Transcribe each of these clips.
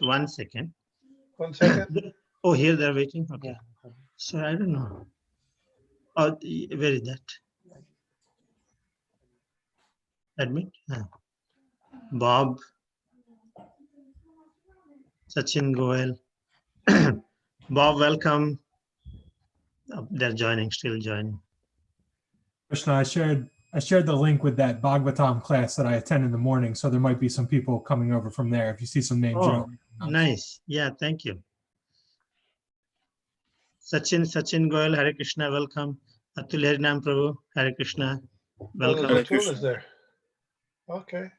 1 second. 1 second. Oh, here they're waiting. Okay. Yeah. So I don't know. Oh, where is that? Admit. Bob, Sachin Goel. Bob, welcome. They're joining, still joining. Krishna, I shared the link with that Bhagavatam class that I attend in the morning, so there might be some people coming over from there. If you see some names, you Oh, don't nice. Yeah, thank you. Sachin Goel, Hare Krishna, welcome. Atul Harinam Prabhu, Hare Krishna, welcome. Oh, Atul is there. Okay.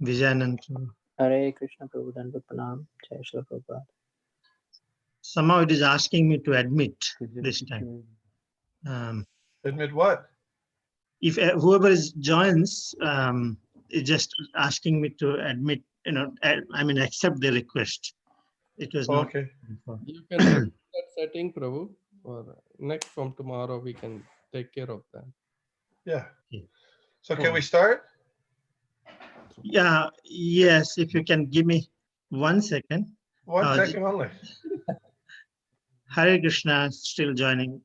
Vijayanand Prabhu. Hare Krishna Prabhu Dandavat Pranam. Jai Shri Prabhupada. Somehow it is asking me to admit this time. Admit what? If whoever joins, is just asking me to admit, I mean, accept the request. It was not. Okay. You can fix that setting, Prabhu, or next from tomorrow we can take care of that. Yeah. Okay. So can we start? Yeah, yes, if you can give me 1 second. 1 second only. Hare Krishna still joining.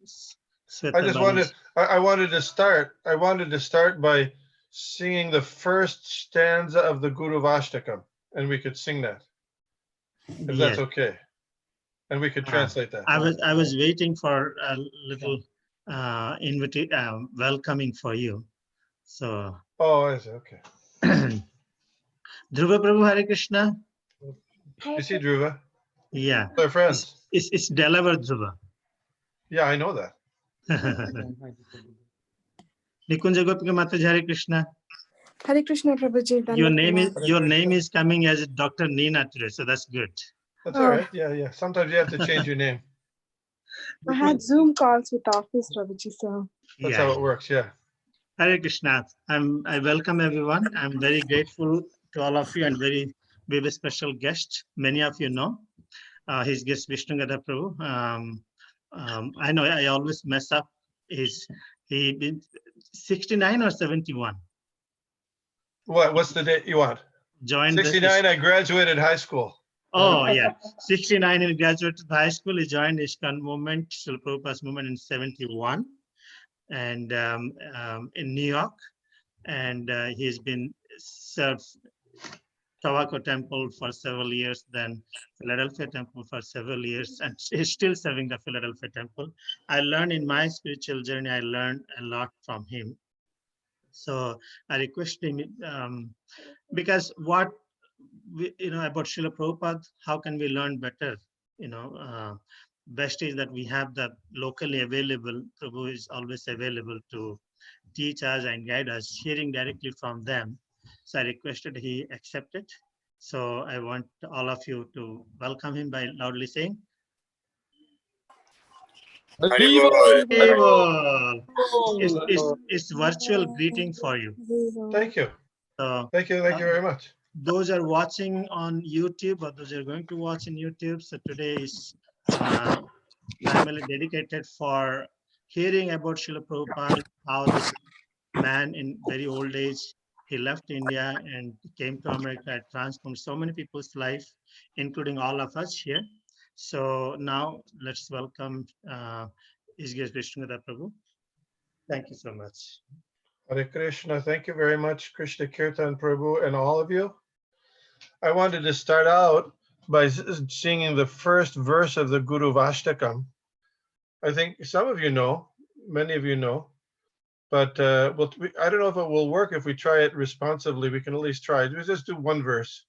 I just wanted, I wanted to start. I wanted to start by singing the first stanza of the Guru Vastakam, and we could sing that, if that's okay. And we could translate that. I was waiting for a little welcoming for you. So. Oh, I see. Okay. Dhruva Prabhu, Hare Krishna. You see Dhruva? Yeah. They're friends. It's Delaware Dhruva. Yeah, I know that. Nikunja Gopika Mataji, Hare Krishna. Hare Krishna Prabhuji. Your name is coming as Dr. Nina today, so that's good. That's all right. Yeah, yeah. Sometimes you have to change your name. I had Zoom calls with office Prabhuji, so That's how it works. Yeah. Hare Krishna. I welcome everyone. I'm very grateful to all of you and very special guest. Many of you know his guest Vishnu Gada Prabhu. I know I always mess up. He been 69 or 71? What's the date you want? Joined 69. I graduated high school. Oh yeah, 69 he graduated high school. He joined ISKCON movement, Srila Prabhupada's movement in 71, and in New York, and he's been served Tawako Temple for several years, then Philadelphia Temple for several years, and he's still serving the Philadelphia Temple. I learned in my spiritual journey, I learned a lot from him. So I request him, because what about Srila Prabhupada, how can we learn better? Best is that we have the locally available. Prabhu is always available to teach us and guide us, hearing directly from them. So I requested he accepted. So I want all of you to welcome him by loudly saying, it's virtual greeting for you. Thank you. So, thank you very much. Those are watching on YouTube, or those are going to watch in YouTube. So today is primarily dedicated for hearing about Srila Prabhupada, how this man in very old age, he left India and came to America, transformed so many people's life, including all of us here. So now let's welcome His Grace Vishnu Prabhu. Thank you so much. Hare Krishna. Thank you very much, Krishna Kirtan Prabhu, and all of you. I wanted to start out by singing the first verse of the Guru Vastakam. I think some of you know, many of you know, but I don't know if it will work if we try it responsively. We can at least try. Let's just do one verse.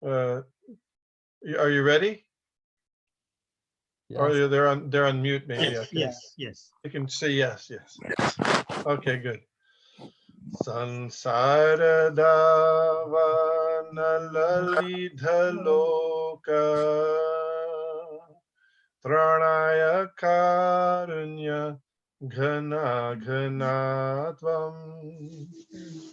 Are you ready? Yes. Or they're on mute maybe. Yes, okay. yes. You can say yes. Okay, good. Sansara davana lalidha loka pranaya karunya ghana ghana tvam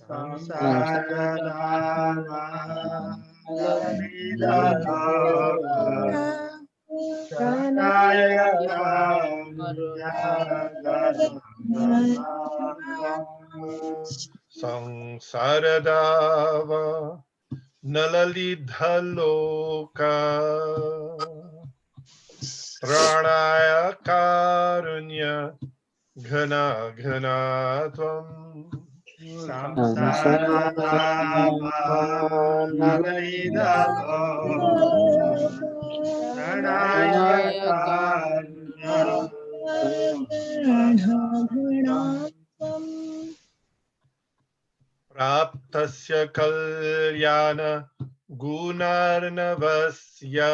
Sansara davana lalidha loka pranaya Samsaradava nalalidhaloka pranaya karunya ghana ghana tvam. Praptasya kalyana gunarnavasya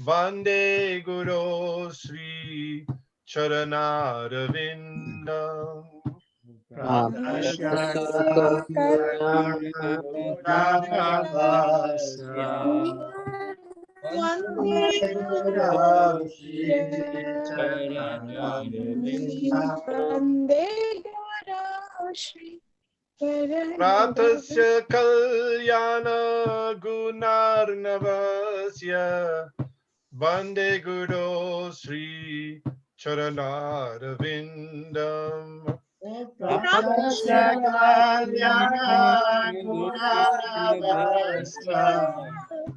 Vande Guru Sri Charanarvindam. Pratasya kalyana gunarnavasya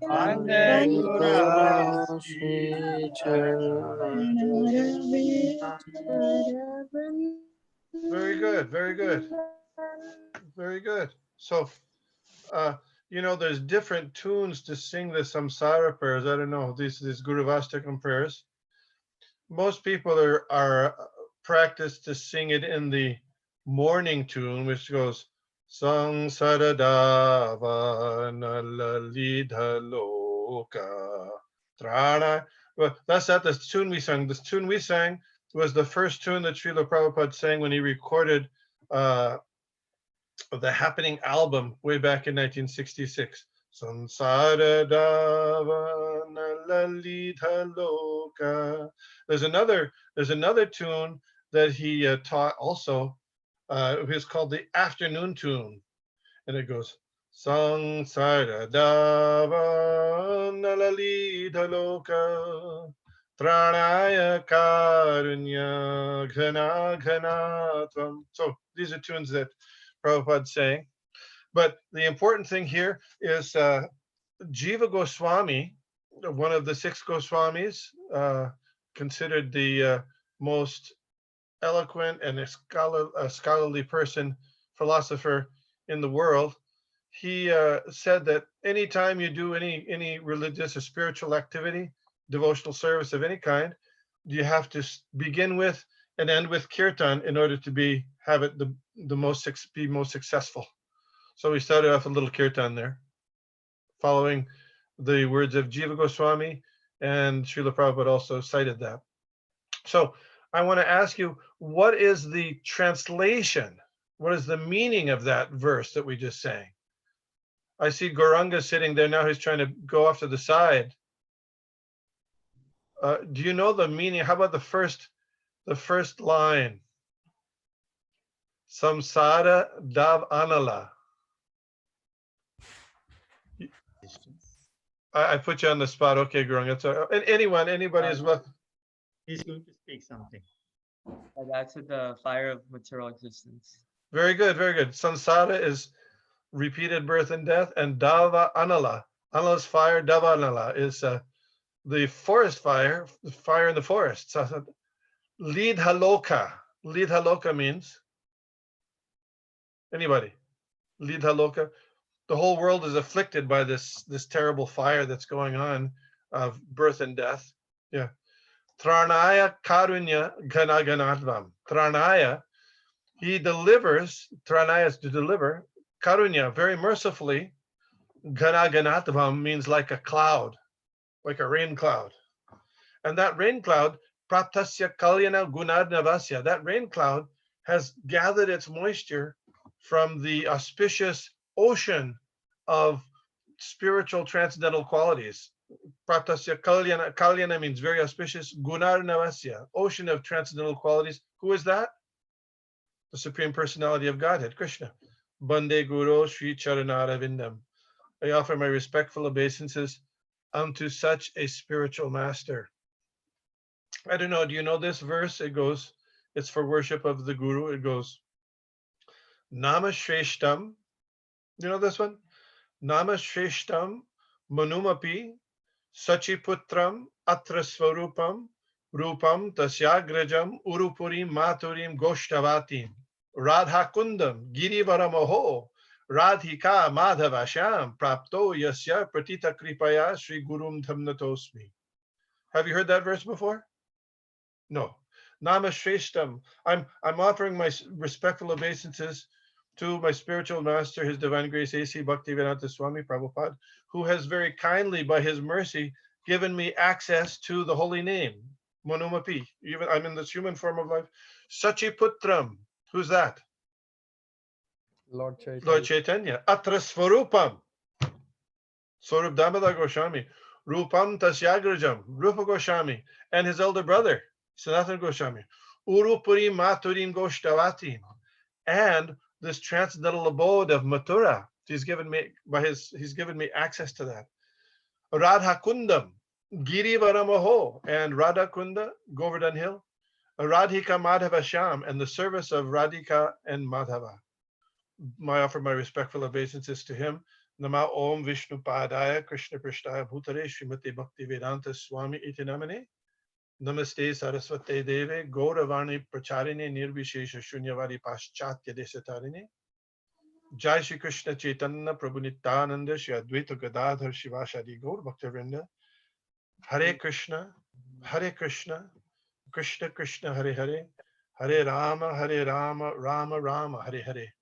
Vande Guru Sri Charanarvindam. Very good, very good, very good. So, there's different tunes to sing the samsara prayers. I don't know, these Guru Vastakam prayers. Most people are practiced to sing it in the morning tune, which goes Sangsara Dava Nalalidha Loka Trana. Well, that's not the tune we sang. The tune we sang was the first tune that Srila Prabhupada sang when he recorded the Happening album way back in 1966. Sansara Dava Nalalidha Loka. There's another tune that he taught also. It was called the Afternoon Tune, and it goes Sansara Dava Nalalidha Loka Pranaya Karunya Ghana Ghana Tvam. So these are tunes that Prabhupada sang. But the important thing here is Jiva Goswami, one of the 6 Goswamis, considered the most eloquent and a scholarly philosopher in the world. He said that anytime you do any religious or spiritual activity, devotional service of any kind, you have to begin with and end with kirtan in order to be most successful. So we started off a little kirtan there, following the words of Jiva Goswami, and Srila Prabhupada also cited that. So I want to ask you, what is the translation? What is the meaning of that verse that we just sang? I see Gauranga sitting there now. He's trying to go off to the side. Do you know the meaning? How about the first line? Samsara Dav Anala. I put you on the spot. Okay, Gauranga. So, anybody as well. He's going to speak something. That's the fire of material existence. Very good, very good. Samsara is repeated birth and death, and Dava Anala. Anala's fire, Dava Anala is the forest fire, the fire in the forest. So, Lidhaloka. Lidhaloka means anybody. Lidhaloka. The whole world is afflicted by this terrible fire that's going on of birth and death. Yeah. Tranaya Karunya Ghana Ganadvam. Tranaya, he delivers, Tranaya is to deliver, Karunya, very mercifully. Ghana Ganadvam means like a cloud, like a rain cloud. And that rain cloud, Praptasya Kalyana Gunadnavasya, that rain cloud has gathered its moisture from the auspicious ocean of spiritual transcendental qualities. Pratasya Kalyana. Kalyana means very auspicious. Gunarnavasya, ocean of transcendental qualities. Who is that? The Supreme Personality of Godhead, Krishna. Bande Guru Sri Charanarvindam. I offer my respectful obeisances unto such a spiritual master. I don't know, do you know this verse? It goes, it's for worship of the Guru. It goes, Nama Shreshtam You know this one? Nama Shreshtam Manumapi Sachiputram Atra Swarupam Rupam Tasyagrajam Urupurim Maturim Goshtavatim Radha Kundam Girivaramaho Radhika Madhavasham Prapto Yasya Pratita Kripaya Sri Gurum Dhamnatosmi. Have you heard that verse before? No. Nama Shreshtam. I'm offering my respectful obeisances to my spiritual master, His Divine Grace A.C. Bhaktivedanta Swami Prabhupada, who has very kindly, by his mercy, given me access to the holy name, Manumapi. Even I'm in this human form of life. Sachiputram. Who's that? Lord Chaitanya. Lord Chaitanya. Atra Swarupam. Swarup Damodar Goswami. Rupam Tasyagrajam. Rupa Goswami. And his elder brother, Sanatana Goswami. Urupuri Maturim Goshtavatim. And this transcendental abode of Mathura. He's given me access to that. Radha Kundam, Girivaramaho, and Radha Kunda, Govardhan Hill. Radhika Madhava Sham, and the service of Radhika and Madhava. I offer my respectful obeisances to him. Nama Om Vishnu Padaya Krishna Prishtaya Bhutare Srimati Bhakti Vedanta Swami Iti Namane. Namaste Saraswate Deve Gauravani Pracharine Nirvishesha Shunyavadi Paschatya Desatarine. Jai Shri Krishna Chaitanya Prabhu Nityananda Shri Advaita Gadadhar Shivashadi Gaur Bhaktivinoda. Hare Krishna, Krishna Krishna Hare Hare, Hare Rama, Rama Rama Hare Hare.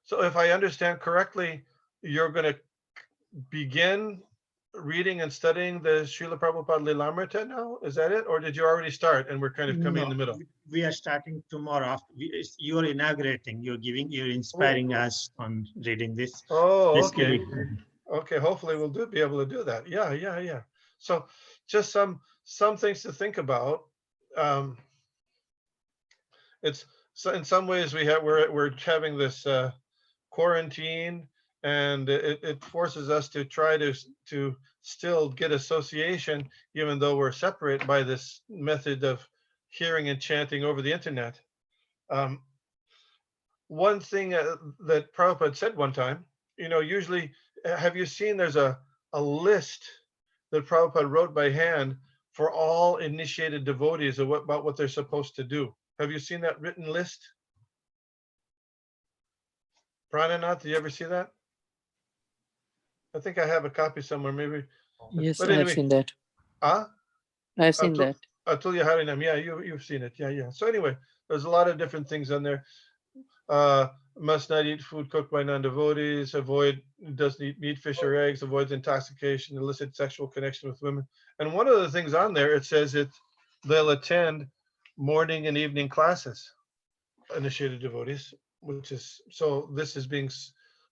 So if I understand correctly, you're going to begin reading and studying the Srila Prabhupada Lilamrita now? Is that it? Or did you already start and we're kind of coming in the middle? We are starting tomorrow. You are inaugurating, you're inspiring us on reading this. Oh, This okay. will be- Okay, hopefully we'll be able to do that. Yeah. So just some things to think about. It's so in some ways we're having this quarantine, and it forces us to try to still get association, even though we're separate by this method of hearing and chanting over the internet. One thing that Prabhupada said one time, usually, have you seen there's a list that Prabhupada wrote by hand for all initiated devotees about what they're supposed to do? Have you seen that written list? Prananath, did you ever see that? I think I have a copy somewhere, maybe. Yes, But I have anyway, seen that. Huh? I've seen that. Atulya Harinam, yeah, you've seen it. Yeah. So anyway, there's a lot of different things on there. Must not eat food cooked by non-devotees, doesn't eat meat, fish, or eggs, avoids intoxication, illicit sexual connection with women. And one of the things on there, it says they'll attend morning and evening classes, initiated devotees, so this is being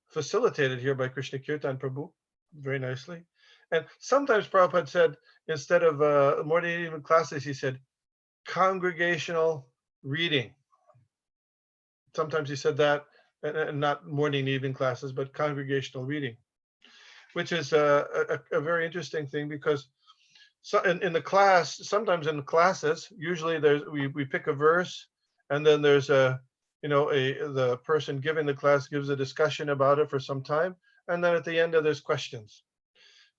facilitated here by Krishna Kirtan Prabhu very nicely. And sometimes Prabhupada said, instead of morning and evening classes, he said congregational reading. Sometimes he said that, and not morning and evening classes, but congregational reading, which is a very interesting thing, because in the class, sometimes in the classes, usually we pick a verse, and then there's the person giving the class gives a discussion about it for some time, and then at the end there's questions.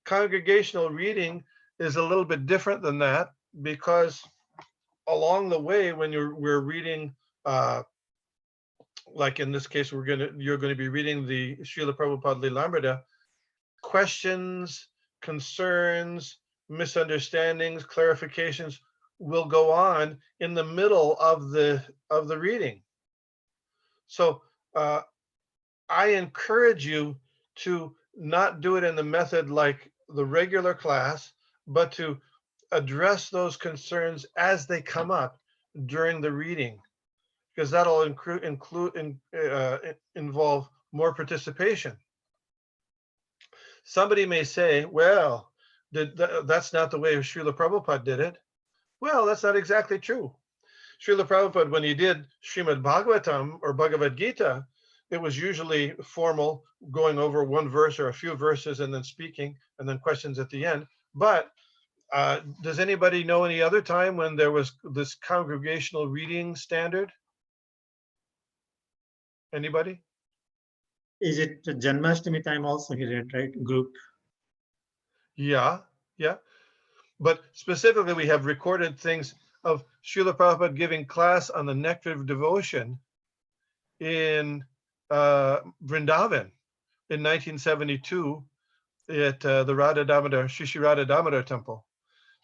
Congregational reading is a little bit different than that, because along the way, when we're reading, like in this case, you're going to be reading the Srila Prabhupada Lilamrita, questions, concerns, misunderstandings, clarifications will go on in the middle of the reading. So I encourage you to not do it in the method like the regular class, but to address those concerns as they come up during the reading, because that'll involve more participation. Somebody may say, well, that's not the way Srila Prabhupada did it. Well, that's not exactly true. Srila Prabhupada, when he did Srimad Bhagavatam or Bhagavad Gita, it was usually formal, going over one verse or a few verses and then speaking, and then questions at the end. But does anybody know any other time when there was this congregational reading standard? Anybody? Is it Janmashtami time also he read, right? Group. Yeah, yeah. But specifically, we have recorded things of Srila Prabhupada giving class on the nectar of devotion in Vrindavan in 1972 at the Radha Damodar, Shri Radha Damodar temple.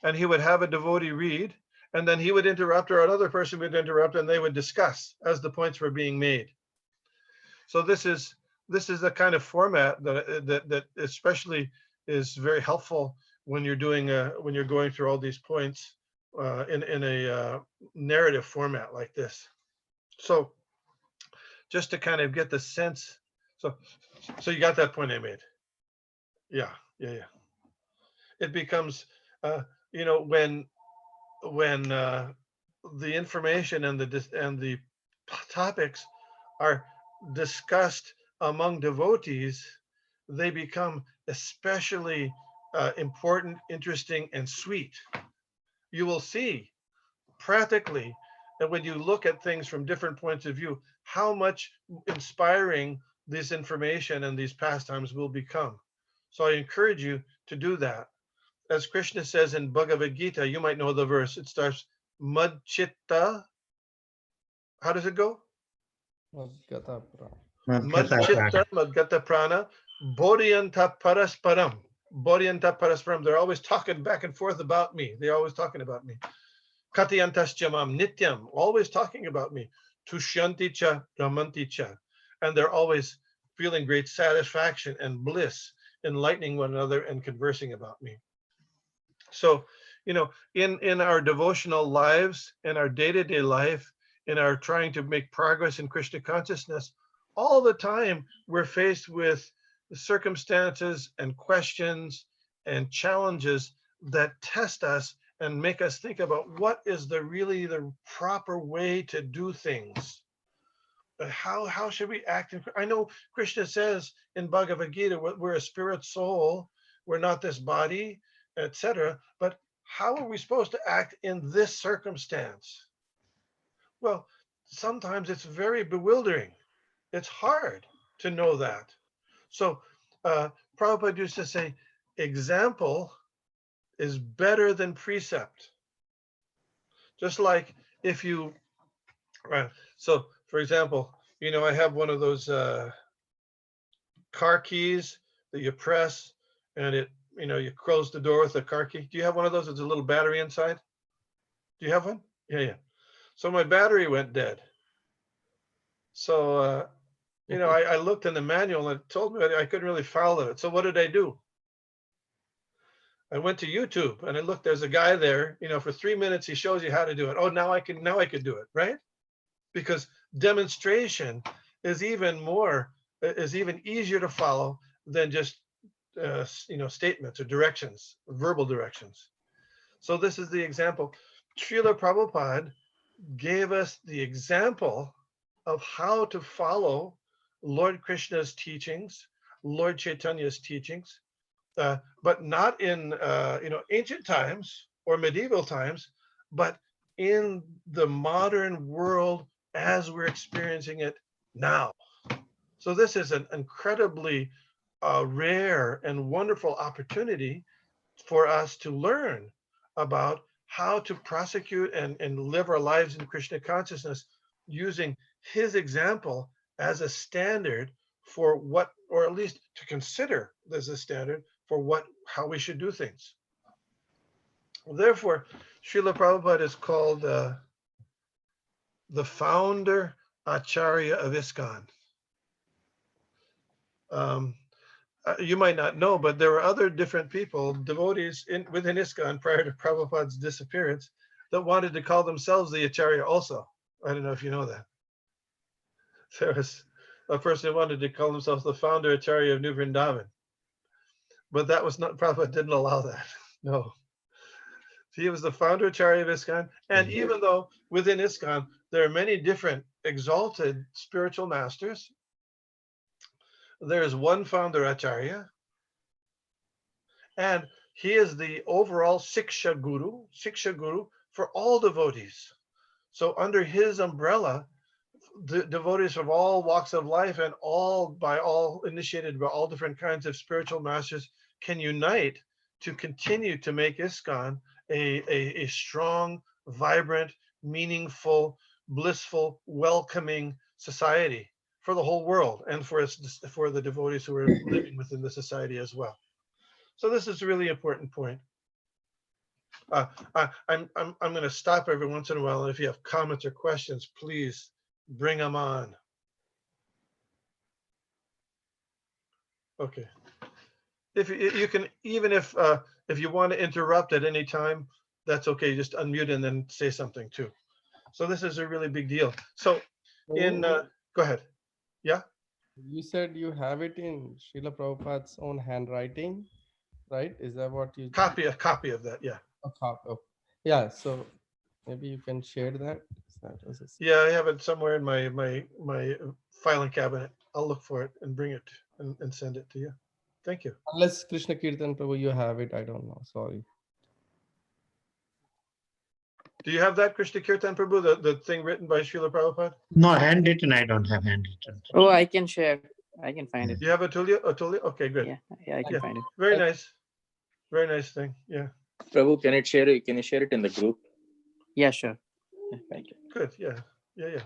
And he would have a devotee read, and then he would interrupt, or another person would interrupt, and they would discuss as the points were being made. So this is the kind of format that especially is very helpful when you're doing when you're going through all these points in a narrative format like this. So just to kind of get the sense, so you got that point I made. Yeah. It becomes when the information and the topics are discussed among devotees, they become especially important, interesting, and sweet. You will see practically that when you look at things from different points of view, how much inspiring this information and these pastimes will become. So I encourage you to do that. As Krishna says in Bhagavad Gita, you might know the verse. It starts Mad Chitta. How does it go? Madgata Prana. Mad Chitta, Madgata Prana, Bodhyanta Parasparam. Bodhyanta Parasparam. They're always talking back and forth about me. They're always talking about me. Katyantaschamam Nityam, always talking about me. Tushyanti cha, Ramanti cha. And they're always feeling great satisfaction and bliss, enlightening one another and conversing about me. So, in our devotional lives, in our day-to-day life, in our trying to make progress in Krishna consciousness, all the time we're faced with circumstances and questions and challenges that test us and make us think about what is really the proper way to do things. How should we act? I know Krishna says in Bhagavad Gita, we're a spirit soul, we're not this body, etc. But how are we supposed to act in this circumstance? Well, sometimes it's very bewildering. It's hard to know that. So Prabhupada used to say, example is better than precept. Just like if you, so for example, I have one of those car keys that you press and it, you close the door with a car key. Do you have one of those? There's a little battery inside. Do you have one? Yeah. So my battery went dead. So, I looked in the manual and it told me I couldn't really follow it. So what did I do? I went to YouTube and I looked, there's a guy there, for 3 minutes, he shows you how to do it. Oh, now I can do it, right? Because demonstration is even easier to follow than just, statements or directions, verbal directions. So this is the example. Srila Prabhupada gave us the example of how to follow Lord Krishna's teachings, Lord Chaitanya's teachings, but not in ancient times or medieval times, but in the modern world as we're experiencing it now. So this is an incredibly rare and wonderful opportunity for us to learn about how to prosecute and live our lives in Krishna consciousness using his example as a standard for what, or at least to consider as a standard for how we should do things. Therefore, Srila Prabhupada is called the founder Acharya of ISKCON. You might not know, but there were other different people, devotees within ISKCON prior to Prabhupada's disappearance, that wanted to call themselves the Acharya also. I don't know if you know that. There was a person who wanted to call themselves the founder Acharya of New Vrindavan. But that was not, Prabhupada didn't allow that. No. He was the founder Acharya of ISKCON. And even though within ISKCON, there are many different exalted spiritual masters, there is one founder Acharya, and he is the overall Siksha Guru for all devotees. So under his umbrella, the devotees of all walks of life and all initiated by all different kinds of spiritual masters can unite to continue to make ISKCON a strong, vibrant, meaningful, blissful, welcoming society for the whole world and for the devotees who are living within the society as well. So this is a really important point. I'm going to stop every once in a while, and if you have comments or questions, please bring them on. Okay. If you can, even if you want to interrupt at any time, that's okay. Just unmute and then say something too. So this is a really big deal. So go ahead. Yeah. You said you have it in Srila Prabhupada's own handwriting, right? Is that what you? A copy of that. Yeah. A copy. Oh, yeah. So maybe you can share that. Yeah, I have it somewhere in my filing cabinet. I'll look for it and bring it and send it to you. Thank you. Unless Krishna Kirtan Prabhu, you have it. I don't know. Sorry. Do you have that, Krishna Kirtan Prabhu, the thing written by Srila Prabhupada? No, handwritten, I don't have handwritten. Oh, I can share. I can find it. You have Atulya? Atulya? Okay, good. Yeah, I can find it. Very nice. Very nice thing. Yeah. Prabhu, can you share it in the group? Yeah, sure. Yeah, thank you. Good. Yeah.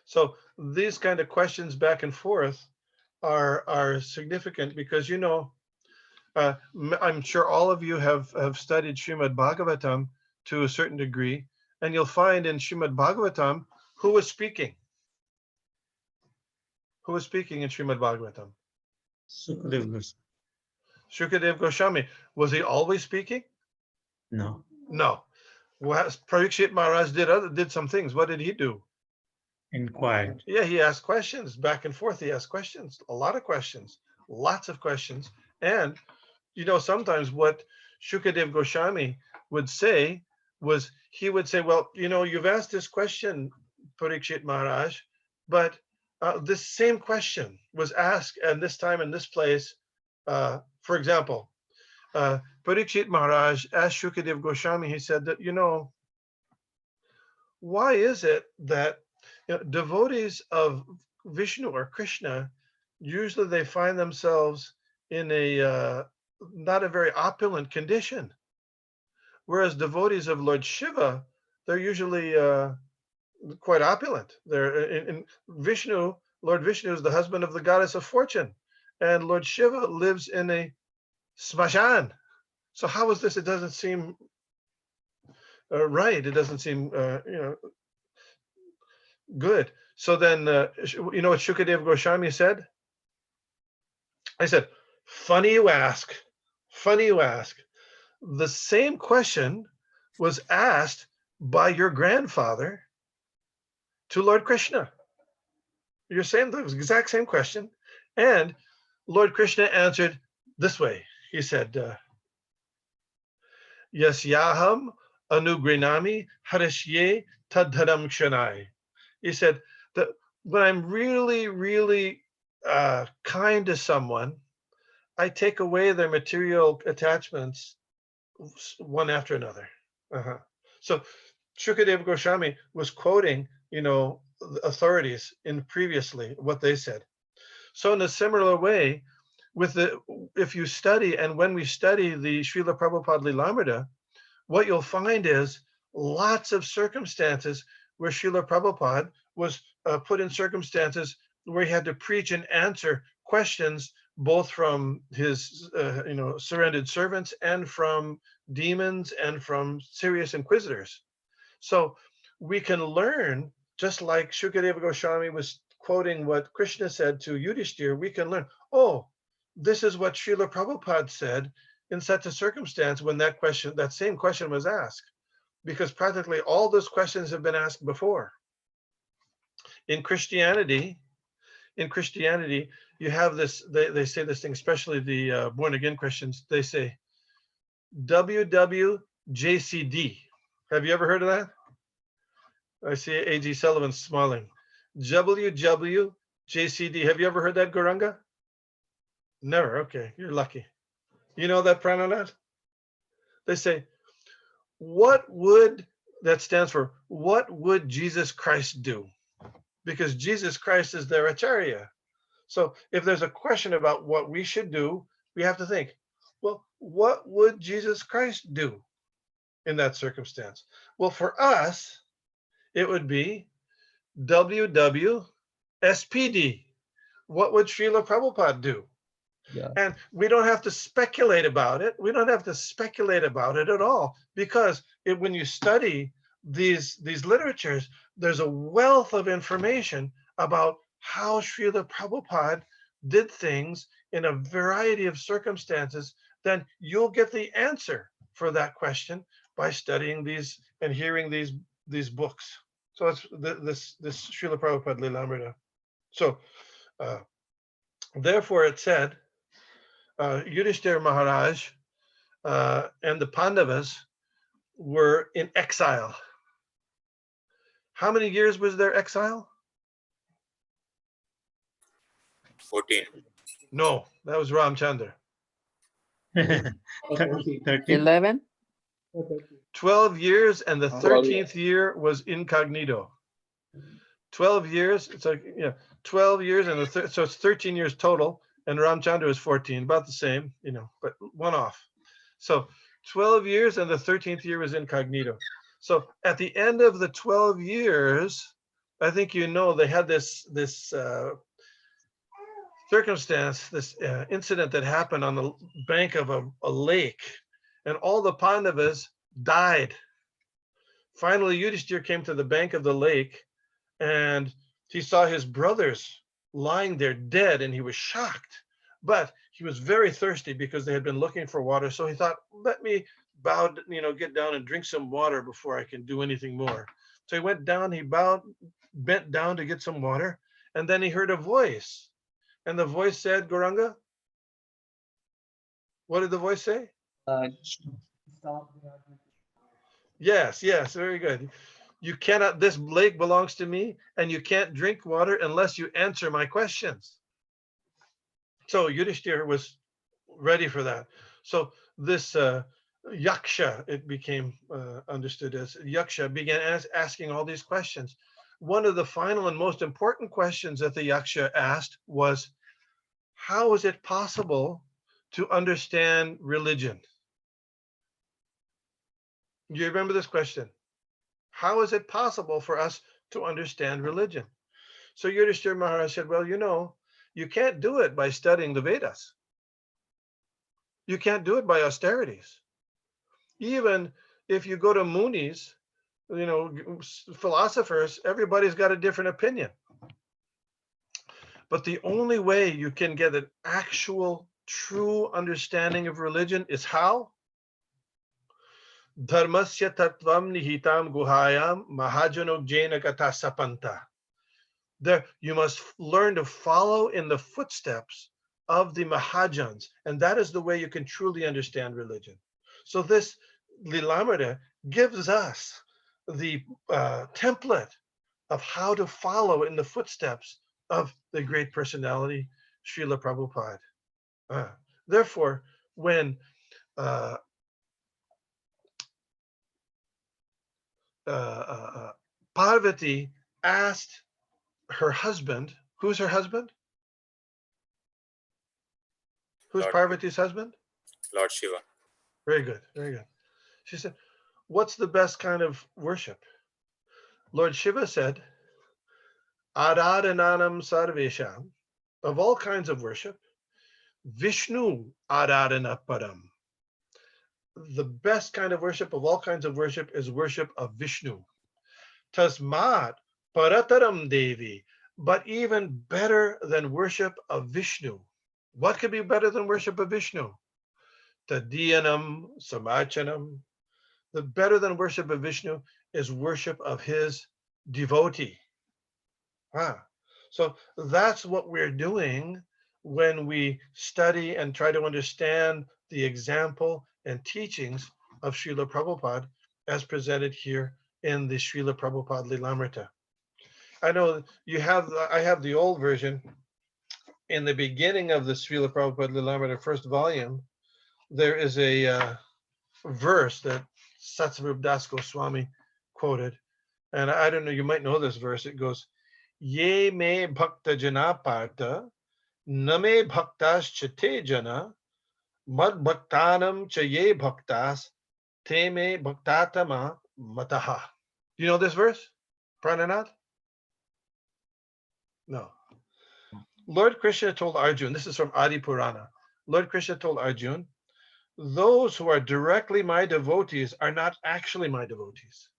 So these kind of questions back and forth are significant because, you know, I'm sure all of you have studied Srimad Bhagavatam to a certain degree, and you'll find in Srimad Bhagavatam who was speaking. Who was speaking in Srimad Bhagavatam? Sukadev Goswami. Shukadev Goswami. Was he always speaking? No. No. Well, Parikshit Maharaj did some things. What did he do? Inquired. Yeah, he asked questions back and forth. He asked questions, a lot of questions, lots of questions. And, you know, sometimes what Shukadev Goswami would say was, he would say, well, you know, you've asked this question, Parikshit Maharaj, but this same question was asked at this time in this place. For example, Parikshit Maharaj asked Shukadev Goswami, he said that, you know, why is it that devotees of Vishnu or Krishna, usually they find themselves in a not a very opulent condition, whereas devotees of Lord Shiva, they're usually quite opulent. They're in Vishnu. Lord Vishnu is the husband of the goddess of fortune, and Lord Shiva lives in a smashan. So how is this? It doesn't seem right. It doesn't seem good. So then, you know what Shukadev Goswami said? I said, funny you ask. Funny you ask. The same question was asked by your grandfather to Lord Krishna. You're saying the exact same question. And Lord Krishna answered this way. He said, Yasyaham anugrinami harishye tadharam kshanai. He said that when I'm really, really kind to someone, I take away their material attachments one after another. So Shukadev Goswami was quoting, you know, authorities in previously what they said. So in a similar way, if you study, and when we study the Srila Prabhupada Lilamrita, what you'll find is lots of circumstances where Srila Prabhupada was put in circumstances where he had to preach and answer questions both from his surrendered servants and from demons and from serious inquisitors. So we can learn, just like Shukadeva Goswami was quoting what Krishna said to Yudhishthir, we can learn, oh, this is what Srila Prabhupada said in such a circumstance when that same question was asked, because practically all those questions have been asked before. In Christianity, you have this, they say this thing, especially the born again Christians, they say WWJCD. Have you ever heard of that? I see A.G. Sullivan smiling. WWJCD. Have you ever heard that, Gauranga? Never. Okay, you're lucky. You know that Prananat? They say, what would that stands for what would Jesus Christ do? Because Jesus Christ is their Acharya. So if there's a question about what we should do, we have to think, well, what would Jesus Christ do in that circumstance? Well, for us, it would be WWSPD. What would Srila Prabhupada do? Yeah. And we don't have to speculate about it. We don't have to speculate about it at all, because when you study these literatures, there's a wealth of information about how Srila Prabhupada did things in a variety of circumstances. Then you'll get the answer for that question by studying these and hearing these books. So it's this Srila Prabhupada Lilamrita. So therefore it said, Yudhishthira Maharaj and the Pandavas were in exile. How many years was their exile? 14. No, that was Ramchandra. 13. 11? 12 years, and the 12 13th year was incognito. 12 years, it's like, 12 years, and so it's 13 years total, and Ramchandra was 14, about the same, but one off. So 12 years, and the 13th year was incognito. So at the end of the 12 years, I think they had this circumstance, this incident that happened on the bank of a lake, and all the Pandavas died. Finally, Yudhishthira came to the bank of the lake, and he saw his brothers lying there dead, and he was shocked. But he was very thirsty because they had been looking for water. So he thought, let me get down and drink some water before I can do anything more. So he went down, he bent down to get some water, and then he heard a voice. And the voice said, Gauranga, what did the voice say? Yes, very good. You cannot, this lake belongs to me, and you can't drink water unless you answer my questions. So Yudhishthira was ready for that. So this yaksha, it became understood as yaksha, began asking all these questions. One of the final and most important questions that the yaksha asked was, how is it possible to understand religion? Do you remember this question? How is it possible for us to understand religion? So Yudhishthira Maharaj said, well, you can't do it by studying the Vedas. You can't do it by austerities. Even if you go to Munis, philosophers, everybody's got a different opinion. But the only way you can get an actual, true understanding of religion is how? Dharmasya tattvam nihitam guhayam mahajano jena kata sapanta. There, you must learn to follow in the footsteps of the Mahajans, and that is the way you can truly understand religion. So this Lilamrita gives us the template of how to follow in the footsteps of the great personality, Srila Prabhupada. Therefore, when Parvati asked her husband, who's her husband? Who's Lord. Parvati's husband? Lord Shiva. Very good, very good. She said, what's the best kind of worship? Lord Shiva said, Aradhananam sarvesham, of all kinds of worship, Vishnu aradhana param. The best kind of worship of all kinds of worship is worship of Vishnu. Tasmat parataram devi, but even better than worship of Vishnu. What could be better than worship of Vishnu? Tadiyanam samachanam. The better than worship of Vishnu is worship of his devotee. So that's what we're doing when we study and try to understand the example and teachings of Srila Prabhupada as presented here in the Srila Prabhupada Lilamrita. I know I have the old version. In the beginning of the Srila Prabhupada Lilamrita first volume, there is a verse that Satsarup Das Goswami quoted. And I don't know, you might know this verse. It goes, Ye me bhakta jana parta, name bhaktas chate jana, mad bhaktanam cha ye bhaktas, te me bhaktatama mataha. Do you know this verse, Prananath? No. Lord Krishna told Arjun, this is from Adi Purana. Lord Krishna told Arjun, those who are directly my devotees are not actually my devotees.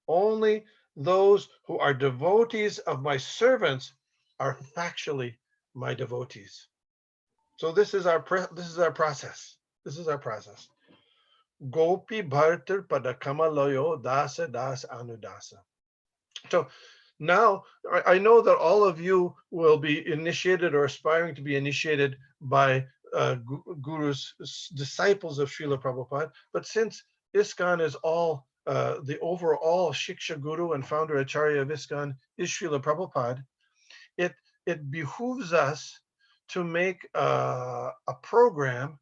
Only those who are devotees of my servants are factually my devotees. So this is our process. This is our process. Gopi bhartar padakama loyo dasa das anudasa. So now I know that all of you will be initiated or aspiring to be initiated by gurus, disciples of Srila Prabhupada. But since ISKCON is all the overall Shiksha Guru and founder Acharya of ISKCON is Srila Prabhupada, it behooves us to make a program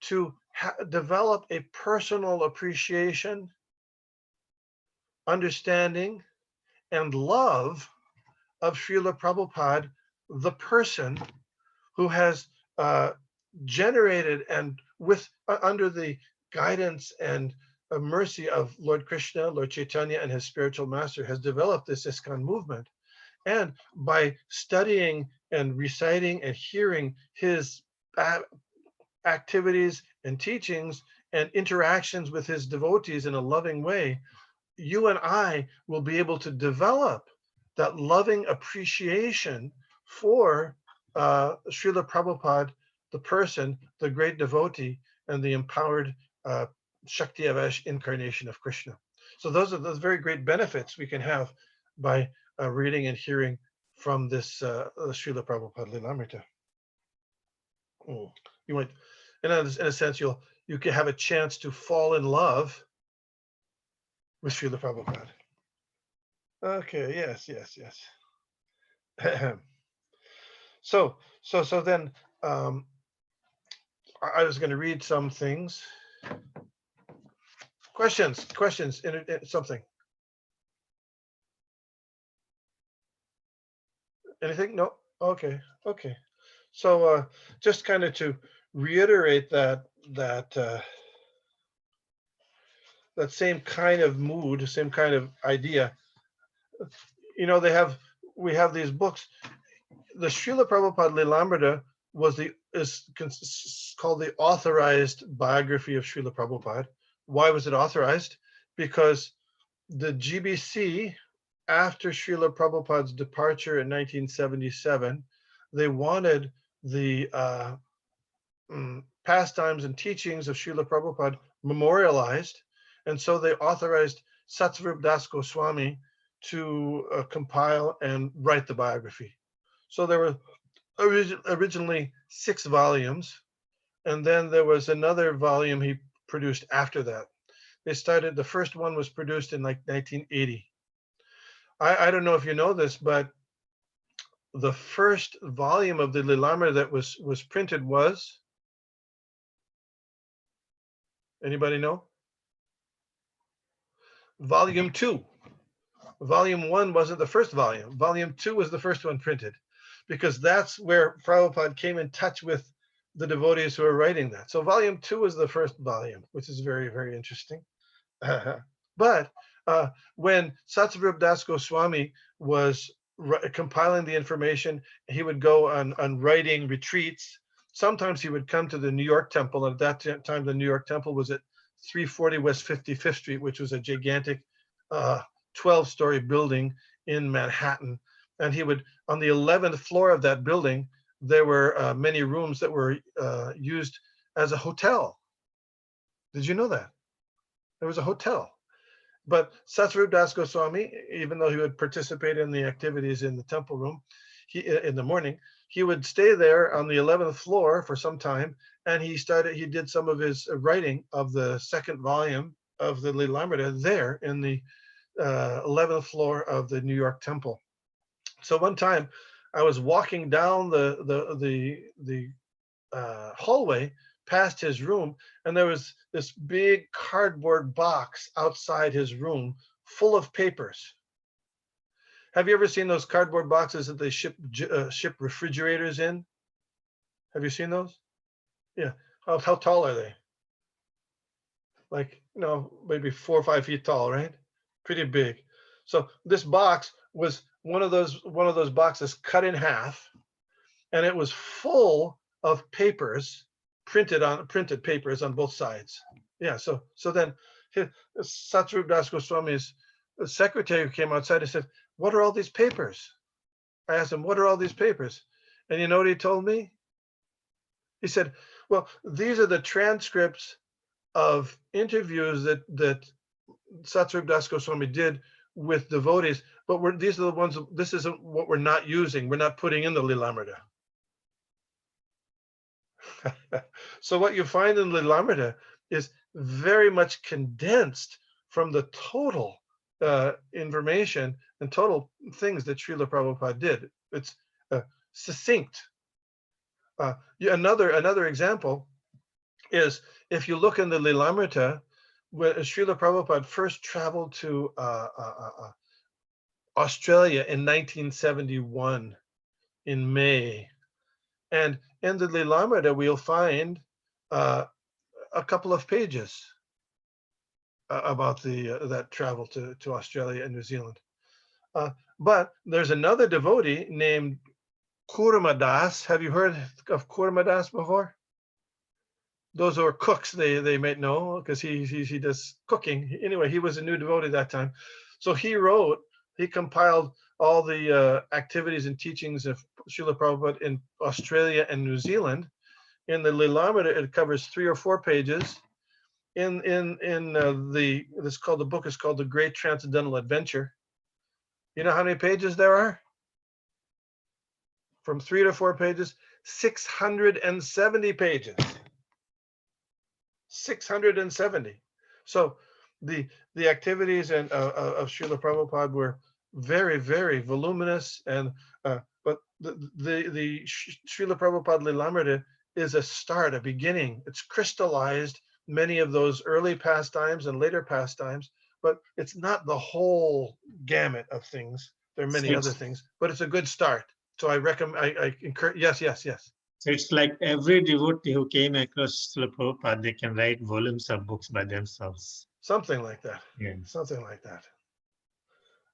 to develop a personal appreciation, understanding, and love of Srila Prabhupada, the person who has generated and with under the guidance and mercy of Lord Krishna, Lord Chaitanya, and his spiritual master has developed this ISKCON movement. And by studying and reciting and hearing his activities and teachings and interactions with his devotees in a loving way, you and I will be able to develop that loving appreciation for Srila Prabhupada, the person, the great devotee, and the empowered Shakti Avash incarnation of Krishna. So those are those very great benefits we can have by reading and hearing from this Srila Prabhupada Lilamrita. You might, in a sense, you can have a chance to fall in love with Srila Prabhupada. Okay, yes. So then I was going to read some things. Questions, something. Anything? No? Okay. So just kind of to reiterate that same kind of mood, same kind of idea. You know, we have these books. The Srila Prabhupada Lilamrita is called the authorized biography of Srila Prabhupada. Why was it authorized? Because the GBC, after Srila Prabhupada's departure in 1977, they wanted the pastimes and teachings of Srila Prabhupada memorialized, and so they authorized Satsvarup Das Goswami to compile and write the biography. So there were originally 6 volumes, and then there was another volume he produced after that. The first one was produced in like 1980. I don't know if you know this, but the first volume of the Lilamrita that was printed was, anybody know? Volume 2. Volume 1 wasn't the first volume. Volume 2 was the first one printed, because that's where Prabhupada came in touch with the devotees who are writing that. So volume 2 was the first volume, which is very, very interesting. But when Satsvarup Das Goswami was compiling the information, he would go on writing retreats. Sometimes he would come to the New York Temple. And at that time, the New York Temple was at 340 West 55th Street, which was a gigantic 12-story building in Manhattan. And he would, on the 11th floor of that building, there were many rooms that were used as a hotel. Did you know that? There was a hotel. But Satsvarup Das Goswami, even though he would participate in the activities in the temple room, in the morning, he would stay there on the 11th floor for some time, and he did some of his writing of the second volume of the Lilamrita there in the 11th floor of the New York Temple. So one time, I was walking down the hallway past his room, and there was this big cardboard box outside his room full of papers. Have you ever seen those cardboard boxes that they ship refrigerators in? Have you seen those? Yeah. How tall are they? Like, maybe 4 or 5 feet tall, right? Pretty big. So this box was one of those boxes cut in half, and it was full of papers, printed papers on both sides. Yeah. So then Satsvarup Das Goswami's secretary came outside and said, "What are all these papers?" I asked him, "What are all these papers?" And you know what he told me? He said, "Well, these are the transcripts of interviews that Satsvarup Das Goswami did with devotees, but these are the ones. This isn't what we're not using. We're not putting in the Lilamrita." So what you find in Lilamrita is very much condensed from the total information and total things that Srila Prabhupada did. It's succinct. Another example is if you look in the Lilamrita, when Srila Prabhupada first traveled to Australia in 1971 in May. And in the Lilamrita, we'll find a couple of pages about that travel to Australia and New Zealand. But there's another devotee named Kurmadas. Have you heard of Kurmadas before? Those who are cooks, they might know, because he does cooking. Anyway, he was a new devotee that time. So he compiled all the activities and teachings of Srila Prabhupada in Australia and New Zealand. In the Lilamrita, it covers 3 or 4 pages. The book is called The Great Transcendental Adventure. You know how many pages there are? From 3 to 4 pages, 670 pages. 670. So the activities of Srila Prabhupada were very, very voluminous, and but the Srila Prabhupada Lilamrita is a start, a beginning. It's crystallized many of those early pastimes and later pastimes, but it's not the whole gamut of things. There are many other things, but it's a good start. So I recommend. I encourage. Yes. So it's like every devotee who came across Srila Prabhupada, they can write volumes of books by themselves. Something like that. Yeah. Something like that.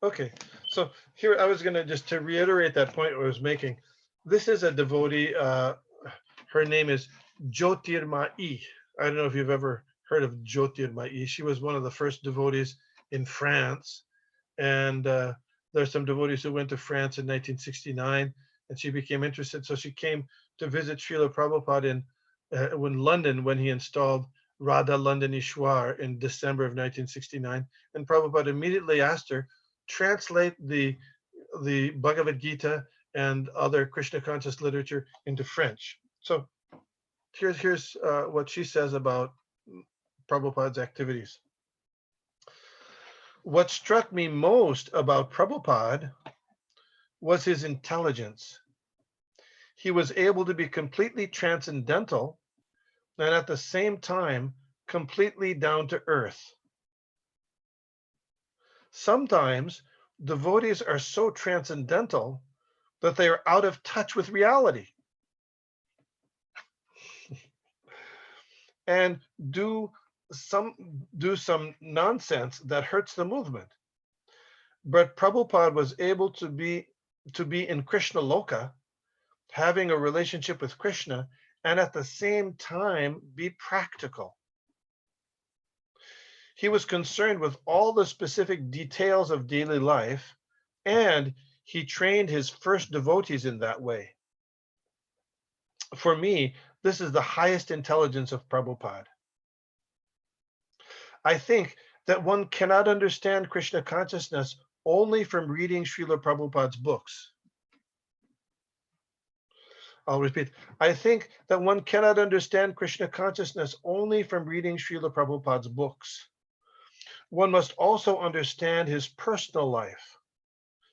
Okay, so here I was going to just to reiterate that point I was making. This is a devotee. Her name is Jyotirmai. I don't know if you've ever heard of Jyotirmai. She was one of the first devotees in France, and there's some devotees who went to France in 1969, and she became interested. So she came to visit Srila Prabhupada in London when he installed Radha Londonishwar in December of 1969, and Prabhupada immediately asked her, translate the Bhagavad Gita and other Krishna conscious literature into French. So here's what she says about Prabhupada's activities. What struck me most about Prabhupada was his intelligence. He was able to be completely transcendental and at the same time completely down to earth. Sometimes devotees are so transcendental that they are out of touch with reality and do some nonsense that hurts the movement. But Prabhupada was able to be in Krishna Loka, having a relationship with Krishna, and at the same time be practical. He was concerned with all the specific details of daily life, and he trained his first devotees in that way. For me, this is the highest intelligence of Prabhupada. I think that one cannot understand Krishna consciousness only from reading Srila Prabhupada's books. I'll repeat. I think that one cannot understand Krishna consciousness only from reading Srila Prabhupada's books. One must also understand his personal life,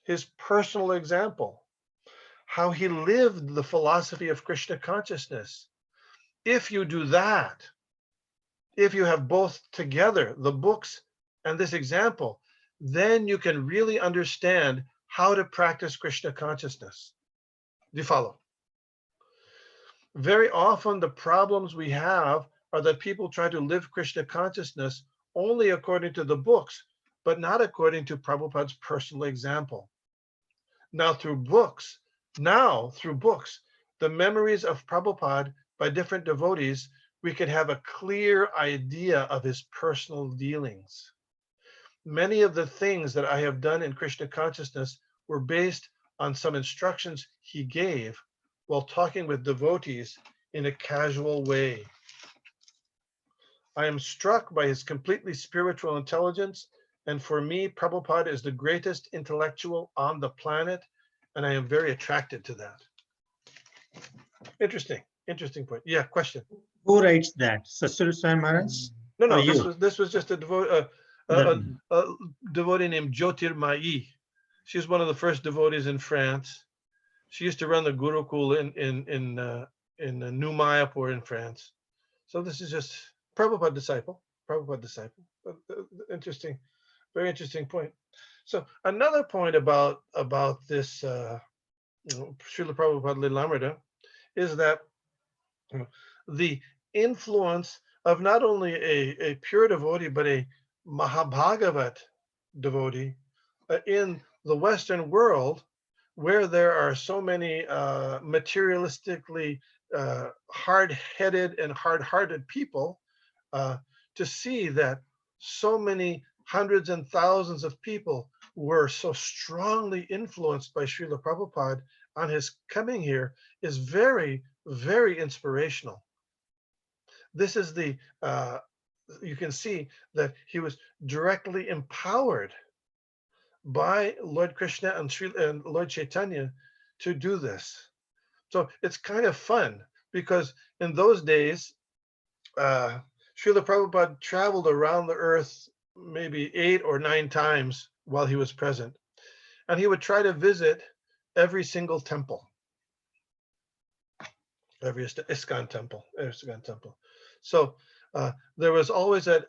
his personal example, how he lived the philosophy of Krishna consciousness, if you do that, if you have both together, the books and this example, then you can really understand how to practice Krishna consciousness. Do you follow? Very often the problems we have are that people try to live Krishna consciousness only according to the books, but not according to Prabhupada's personal example. Now through books, the memories of Prabhupada by different devotees, we can have a clear idea of his personal dealings. Many of the things that I have done in Krishna consciousness were based on some instructions he gave while talking with devotees in a casual way. I am struck by his completely spiritual intelligence, and for me, Prabhupada is the greatest intellectual on the planet, and I am very attracted to that. Interesting point. Yeah, question. Who writes that? Sasur Swami Maharaj? No, Or this was just a devotee named Jyotirmayi. She's one of the first devotees in France. She used to run the Gurukul in New Mayapur in France. So this is just Prabhupada disciple. But, interesting, very interesting point. So another point about this Srila Prabhupada Lilamrita is that the influence of not only a pure devotee, but a Mahabhagavat devotee in the Western world, where there are so many materialistically hard-headed and hard-hearted people, to see that so many hundreds and thousands of people were so strongly influenced by Srila Prabhupada on his coming here is very, very inspirational. This is the, you can see that he was directly empowered by Lord Krishna and Lord Chaitanya to do this. So it's kind of fun because in those days, Srila Prabhupada traveled around the earth maybe 8 or 9 times while he was present. And he would try to visit every single temple, every ISKCON temple. So there was always there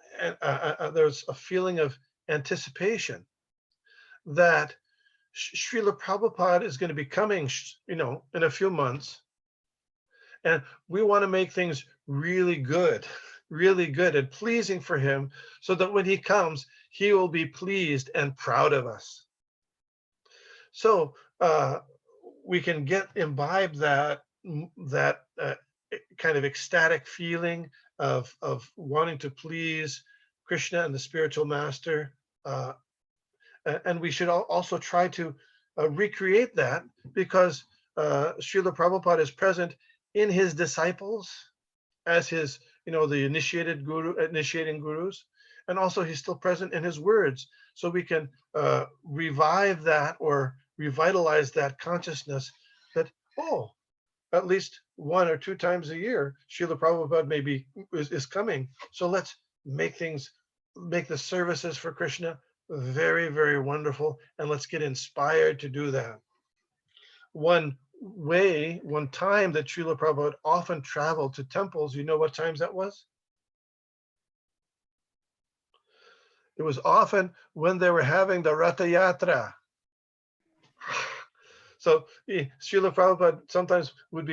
was a feeling of anticipation that Srila Prabhupada is going to be coming, in a few months. And we want to make things really good and pleasing for him so that when he comes, he will be pleased and proud of us. So we can imbibe that kind of ecstatic feeling of wanting to please Krishna and the spiritual master. And we should also try to recreate that because Srila Prabhupada is present in his disciples as his, the initiating gurus, and also he's still present in his words. So we can revive that or revitalize that consciousness that, at least 1 or 2 times a year, Srila Prabhupada is coming. So let's make the services for Krishna very, very wonderful, and let's get inspired to do that. One time that Srila Prabhupada often traveled to temples, you know what times that was? It was often when they were having the Ratha Yatra. So Srila Prabhupada sometimes would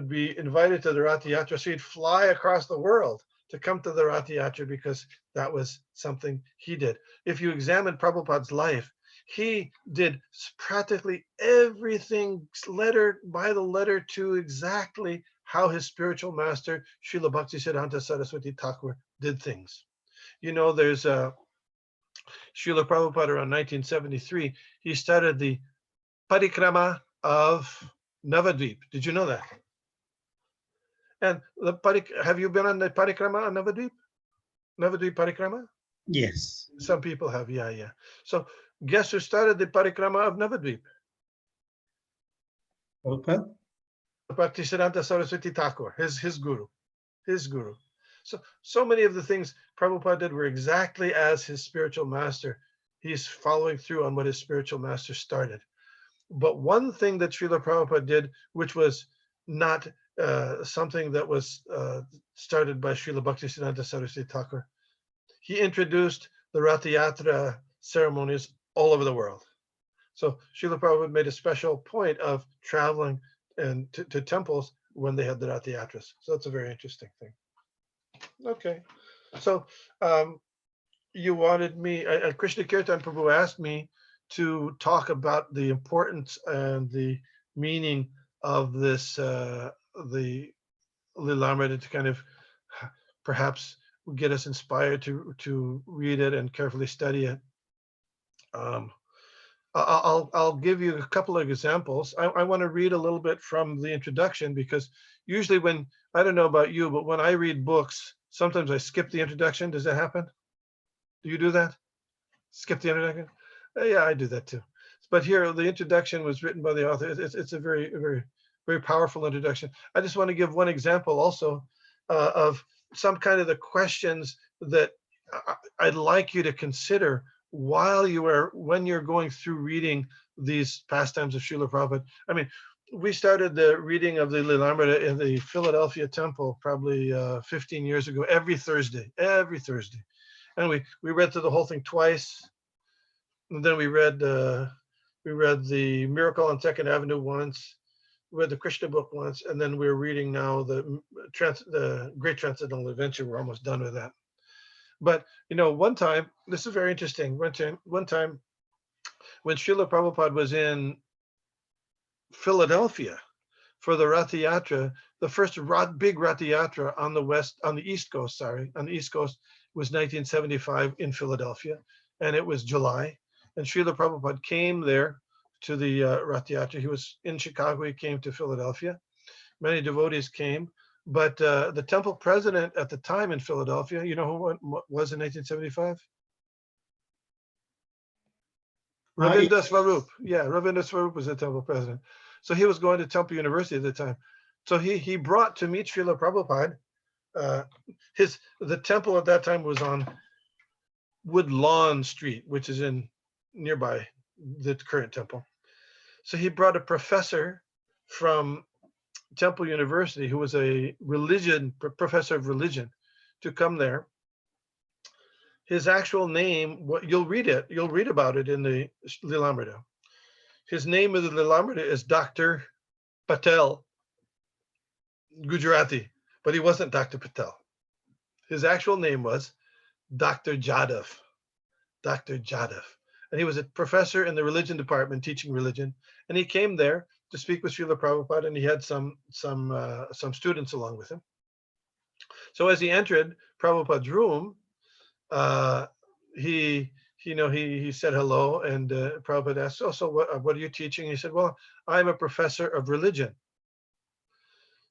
be invited to the Ratha Yatra, so he'd fly across the world to come to the Ratha Yatra because that was something he did. If you examine Prabhupada's life, he did practically everything letter by the letter to exactly how his spiritual master, Srila Bhaktisiddhanta Saraswati Thakur, did things. There's Srila Prabhupada around 1973, he started the parikrama of Navadvip. Did you know that? And have you been on the parikrama on Navadvip? Navadvip parikrama? Yes. Some people have, yeah. So guess who started the parikrama of Navadvip? Prabhupada? Bhaktisiddhanta Saraswati Thakur, his guru. So many of the things Prabhupada did were exactly as his spiritual master. He's following through on what his spiritual master started. But one thing that Srila Prabhupada did, which was not something that was started by Srila Bhaktisiddhanta Saraswati Thakur. He introduced the Rath Yatra ceremonies all over the world. So Srila Prabhupada made a special point of traveling and to temples when they had the Rath Yatras. So that's a very interesting thing. Okay, so you wanted me, Krishna Kirtan Prabhu asked me to talk about the importance and the meaning of this, the Lilamrita, to kind of perhaps get us inspired to read it and carefully study it. I'll give you a couple of examples. I want to read a little bit from the introduction, because usually when, I don't know about you, but when I read books, sometimes I skip the introduction. Does that happen? Do you do that? Skip the introduction? Yeah, I do that too. But here, the introduction was written by the author. It's a very, very, very powerful introduction. I just want to give one example also of some kind of the questions that I'd like you to consider while when you're going through reading these pastimes of Srila Prabhupada. I mean, we started the reading of the Lilamrita in the Philadelphia temple probably 15 years ago, every Thursday. And we read through the whole thing twice. And then we read the Miracle on Second Avenue once, we read the Krishna book once, and then we're reading now the Great Transcendental Adventure. We're almost done with that. But one time, this is very interesting. One time when Srila Prabhupada was in Philadelphia for the Rath Yatra, the first big Rath Yatra on the East Coast was 1975 in Philadelphia, and it was July. And Srila Prabhupada came there to the Rath Yatra. He was in Chicago, he came to Philadelphia. Many devotees came, but the temple president at the time in Philadelphia, you know who was in 1975? Ravinda Swarup. Yeah, Ravinda Swarup was the temple president. So he was going to Temple University at the time. So he brought to meet Srila Prabhupada. The temple at that time was on Woodlawn Street, which is in nearby the current temple. So he brought a professor from Temple University who was a professor of religion to come there. His actual name, you'll read about it in the Lilamrita. His name of the Lilamrita is Dr. Patel, Gujarati, but he wasn't Dr. Patel. His actual name was Dr. Jadhav. Dr. Jadhav. And he was a professor in the religion department teaching religion. And he came there to speak with Srila Prabhupada, and he had some students along with him. So as he entered Prabhupada's room, he said hello, and Prabhupada asked, "Oh, so what are you teaching?" He said, "Well, I'm a professor of religion."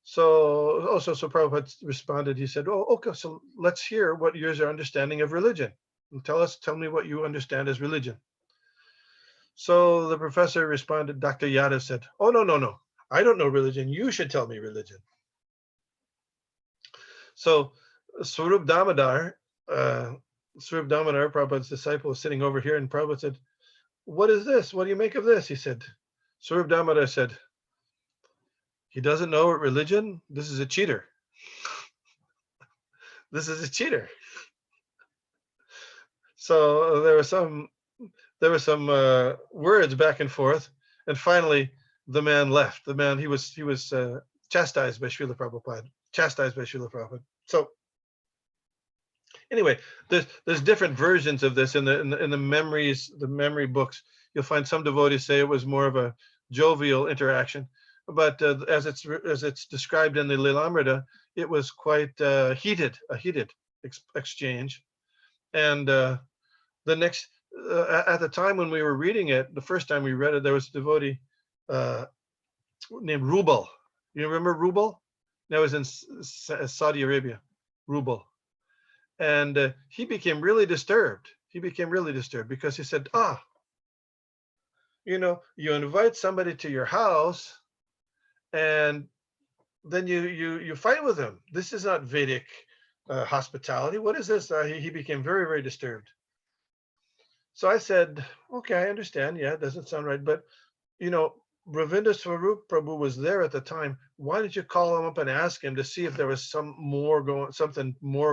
So Prabhupada responded. He said, "Oh, okay. So let's hear what is your understanding of religion. And tell me what you understand as religion." So the professor responded. Dr. Yadav said, "Oh, no. I don't know religion. You should tell me religion." So Swarup Damodar, Prabhupada's disciple, was sitting over here, and Prabhupada said, "What is this? What do you make of this?" He said, Swarup Damodar said, "He doesn't know what religion? This is a cheater. This is a cheater." So there were some words back and forth, and finally the man left. The man, he was chastised by Srila Prabhupada. So anyway, there's different versions of this in the memory books. You'll find some devotees say it was more of a jovial interaction, but as it's described in the Lilamrita, it was quite a heated exchange. And the next, at the time when we were reading it, the first time we read it, there was a devotee named Rubal. You remember Rubal? That was in Saudi Arabia, Rubal. And he became really disturbed. Because he said, you invite somebody to your house and then you fight with them. This is not Vedic hospitality. What is this? He became very, very disturbed. So I said, okay, I understand. Yeah, it doesn't sound right. But, Ravinda Swarup Prabhu was there at the time. Why didn't you call him up and ask him to see if there was something more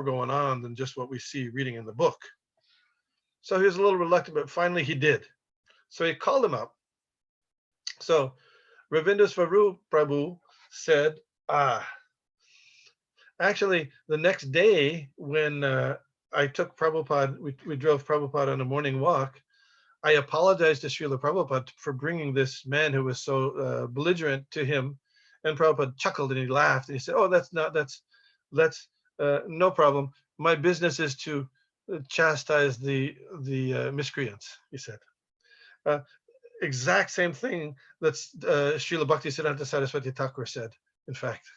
going on than just what we see reading in the book? So he was a little reluctant, but finally he did. So he called him up. So Ravinda Swarup Prabhu said, actually, the next day when I took Prabhupada, we drove Prabhupada on a morning walk, I apologized to Srila Prabhupada for bringing this man who was so belligerent to him. And Prabhupada chuckled and he laughed and he said, oh, that's no problem. My business is to chastise the miscreants, he said. Exact same thing that Srila Bhaktisiddhanta Saraswati Thakur said, in fact.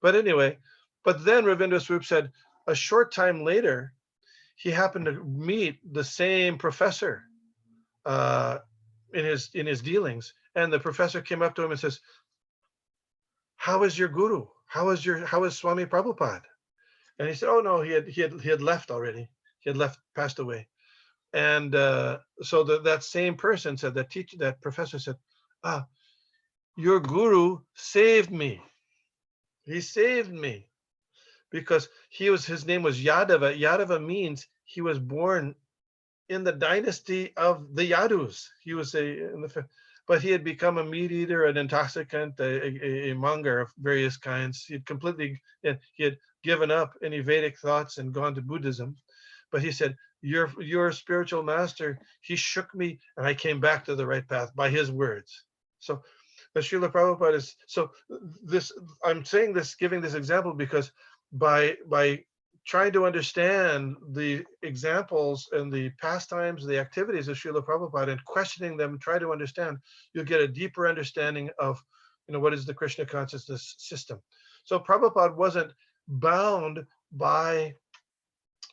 But anyway, but then Ravindra Swarup said, a short time later, he happened to meet the same professor in his dealings, and the professor came up to him and says, how is your guru? How is Swami Prabhupada? And he said, oh no, he had left already. He had left, passed away. And so that same person said, that professor said, your guru saved me. He saved me because his name was Yadava. Yadava means he was born in the dynasty of the Yadus. He was but he had become a meat eater, an intoxicant, a monger of various kinds. He had given up any Vedic thoughts and gone to Buddhism. But he said, your spiritual master, he shook me and I came back to the right path by his words. So Srila Prabhupada is, so this, I'm saying this, giving this example because by trying to understand the examples and the pastimes, the activities of Srila Prabhupada and questioning them, try to understand, you'll get a deeper understanding of, what is the Krishna consciousness system. So Prabhupada wasn't bound by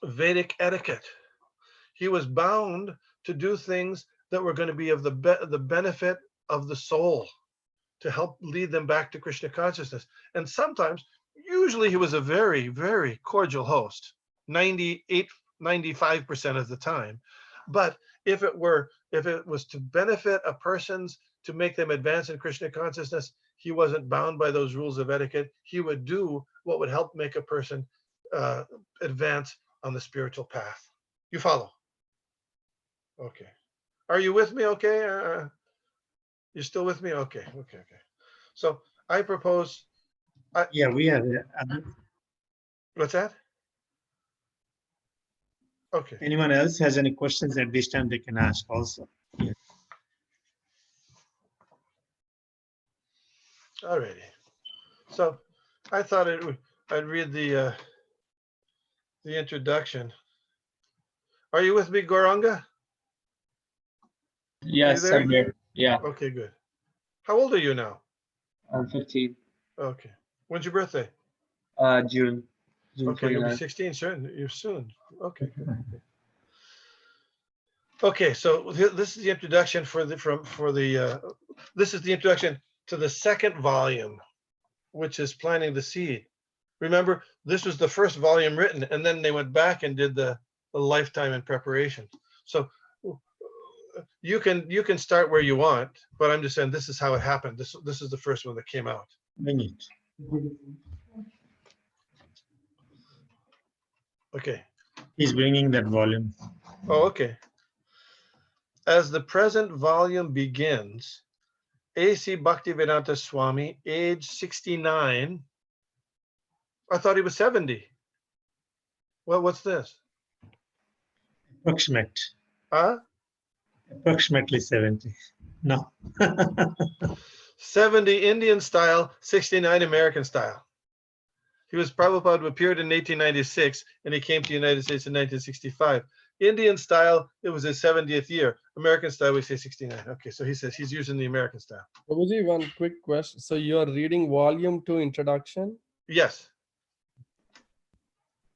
Vedic etiquette. He was bound to do things that were going to be of the benefit of the soul, to help lead them back to Krishna consciousness. And sometimes, usually he was a very, very cordial host, 95% of the time. But if it was to benefit a person's, to make them advance in Krishna consciousness, he wasn't bound by those rules of etiquette. He would do what would help make a person advance on the spiritual path. You follow? Okay. Are you with me? Okay. You're still with me? Okay. So I propose. Yeah, we are. What's that? Okay. Anyone else has any questions at this time, they can ask also. Yeah. Alrighty. So I thought I'd read the introduction. Are you with me, Gauranga? Yes, there? I'm here. Yeah, Okay, good. How old are you now? I'm 15. Okay. When's your birthday? June Okay, you'll be 29. 16 soon. You're soon. Okay. Okay, so this is the introduction this is the introduction to the second volume, which is Planting the Seed. Remember, this was the first volume written, and then they went back and did the lifetime in preparation. So you can start where you want, but I'm just saying this is how it happened. This is the first one that came out. Bring it. Okay. He's bringing that volume. Oh, okay. As the present volume begins, A.C. Bhaktivedanta Swami, age 69. I thought he was 70. Well, what's this? Approximate. Huh? Approximately 70. No. 70 Indian style, 69 American style. He was Prabhupada, who appeared in 1896, and he came to the United States in 1965. Indian style, it was his 70th year. American style, we say 69. Okay, so he says he's using the American style. Prabhuji, one quick question. So you are reading volume 2 introduction? Yes.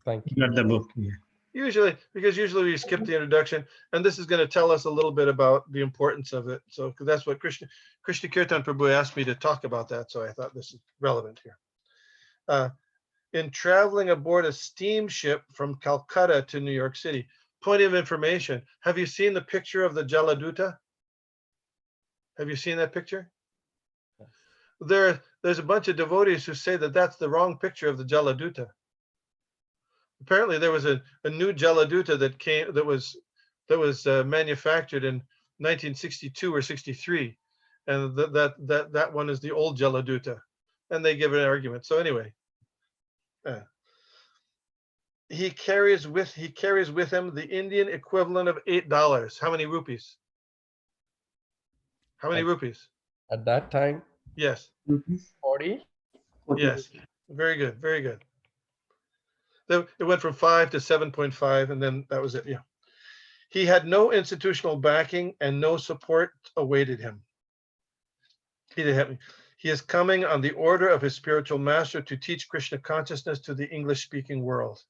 Thank you. Not the book. Yeah. Usually we skip the introduction, and this is going to tell us a little bit about the importance of it. So, because that's what Krishna Kirtan Prabhu asked me to talk about that, so I thought this is relevant here. In traveling aboard a steamship from Calcutta to New York City, point of information, have you seen the picture of the Jaladuta? Have you seen that picture? there's a bunch of devotees who say that that's the wrong picture of the Jaladuta. Apparently, there was a new Jaladuta that was manufactured in 1962 or 63, and that one is the old Jaladuta, and they give an argument. So anyway, he carries with him the Indian equivalent of $8. How many rupees? How many rupees? At that time, Yes. 40. Yes. Very good. Very good. It went from 5 to 7.5, and then that was it. Yeah. He had no institutional backing and no support awaited him. He is coming on the order of his spiritual master to teach Krishna consciousness to the English-speaking world.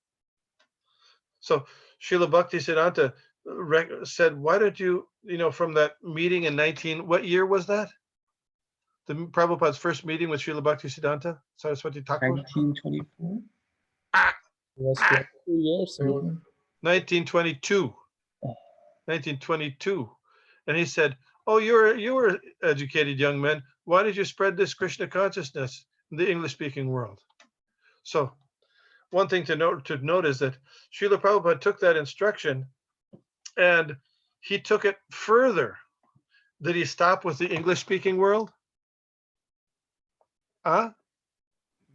So Srila Bhaktisiddhanta said, why don't you, from that meeting in what year was that? The Prabhupada's first meeting with Srila Bhaktisiddhanta Saraswati Thakur? 1924. It was 22 years old. 1922. 1922. And he said, oh, you were an educated young man. Why did you spread this Krishna consciousness in the English-speaking world? So one thing to note is that Srila Prabhupada took that instruction and he took it further. Did he stop with the English-speaking world?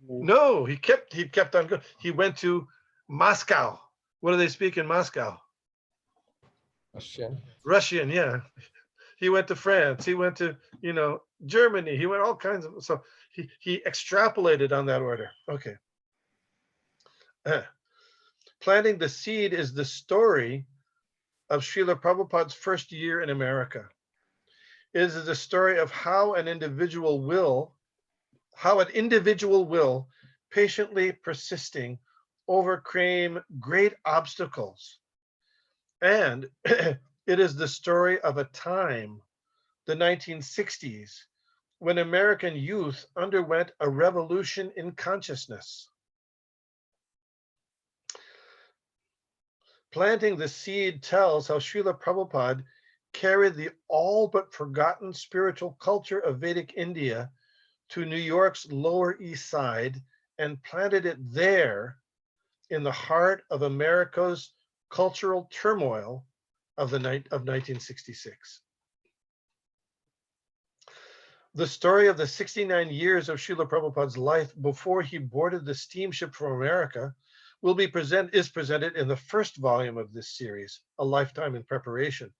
No, he kept on going. He went to Moscow. What do they speak in Moscow? Russian, yeah. He went to France. He went to, Germany. He went all kinds of, so he extrapolated on that order. Okay. Planting the seed is the story of Srila Prabhupada's first year in America. It is the story of how an individual will, patiently persisting, overcame great obstacles. And it is the story of a time, the 1960s, when American youth underwent a revolution in consciousness. Planting the seed tells how Srila Prabhupada carried the all but forgotten spiritual culture of Vedic India to New York's Lower East Side and planted it there in the heart of America's cultural turmoil of 1966. The story of the 69 years of Srila Prabhupada's life before he boarded the steamship for America is presented in the first volume of this series, A Lifetime in Preparation.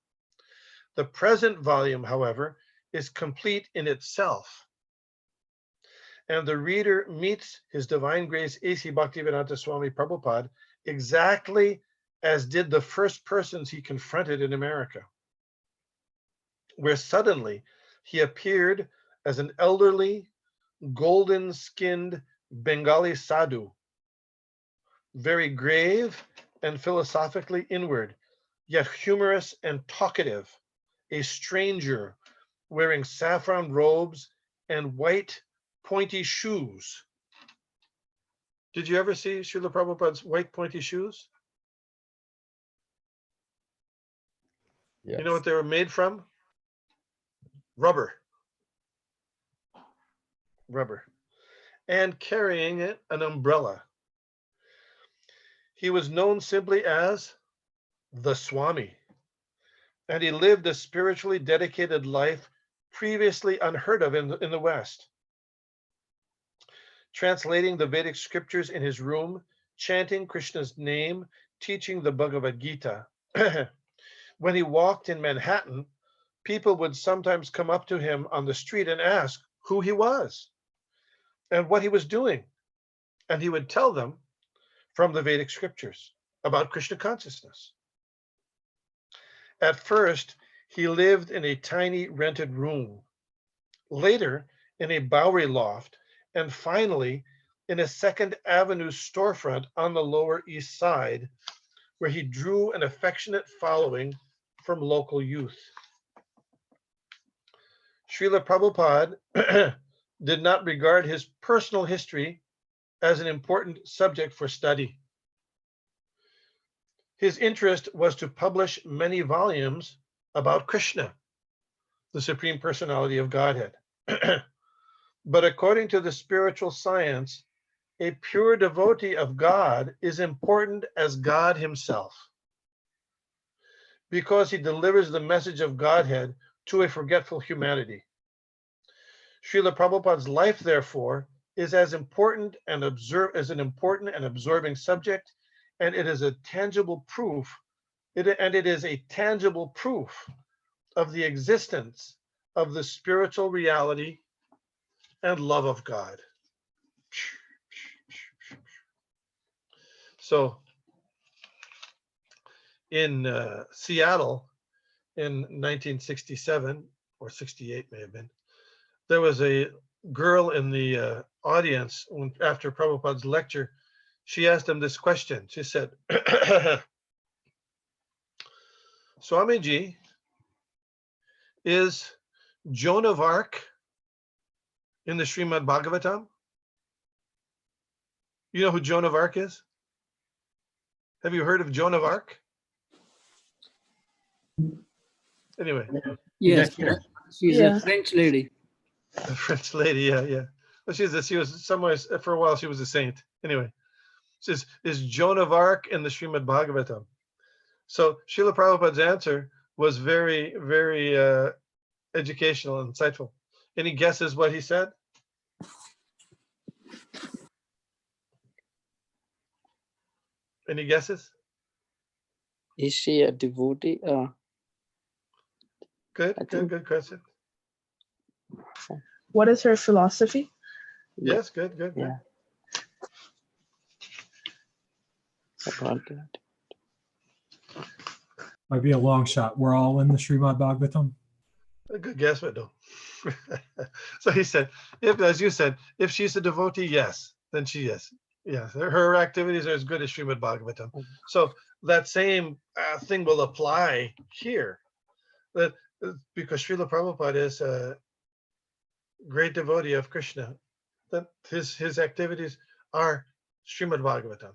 The present volume, however, is complete in itself. And the reader meets His Divine Grace A.C. Bhaktivedanta Swami Prabhupada exactly as did the first persons he confronted in America, where suddenly he appeared as an elderly, golden-skinned Bengali sadhu, very grave and philosophically inward, yet humorous and talkative, a stranger wearing saffron robes and white pointy shoes. Did you ever see Srila Prabhupada's white pointy shoes? Yes. You know what they were made from? Rubber. And carrying an umbrella. He was known simply as the Swami, and he lived a spiritually dedicated life previously unheard of in the West. Translating the Vedic scriptures in his room, chanting Krishna's name, teaching the Bhagavad Gita. When he walked in Manhattan, people would sometimes come up to him on the street and ask who he was and what he was doing. And he would tell them from the Vedic scriptures about Krishna consciousness. At first, he lived in a tiny rented room, later in a Bowery loft, and finally in a Second Avenue storefront on the Lower East Side, where he drew an affectionate following from local youth. Srila Prabhupada did not regard his personal history as an important subject for study. His interest was to publish many volumes about Krishna, the Supreme Personality of Godhead. But according to the spiritual science, a pure devotee of God is important as God himself, because he delivers the message of Godhead to a forgetful humanity. Srila Prabhupada's life, therefore, is as important and as an important and absorbing subject, and it is a tangible proof. It is a tangible proof of the existence of the spiritual reality and love of God. So, in Seattle in 1967 or 68 may have been, there was a girl in the audience after Prabhupada's lecture. She asked him this question. She said, Swamiji, is Joan of Arc in the Srimad Bhagavatam? You know who Joan of Arc is? Have you heard of Joan of Arc? Anyway. Yes, she's Yeah. a French lady. A French lady, yeah. Well, she was somewhere for a while. She was a saint. Anyway, says, is Joan of Arc in the Srimad Bhagavatam? So Srila Prabhupada's answer was very, very educational and insightful. Any guesses what he said? Any guesses? Is she a devotee? Good question. What is her philosophy? Yes, good. Yeah. About that. Might be a long shot. We're all in the Srimad Bhagavatam. A good guess, but no. So he said, as you said, if she's a devotee, yes, then she is. Yes, her activities are as good as Srimad Bhagavatam. So that same thing will apply here. That because Srila Prabhupada is a great devotee of Krishna, that his activities are Srimad Bhagavatam,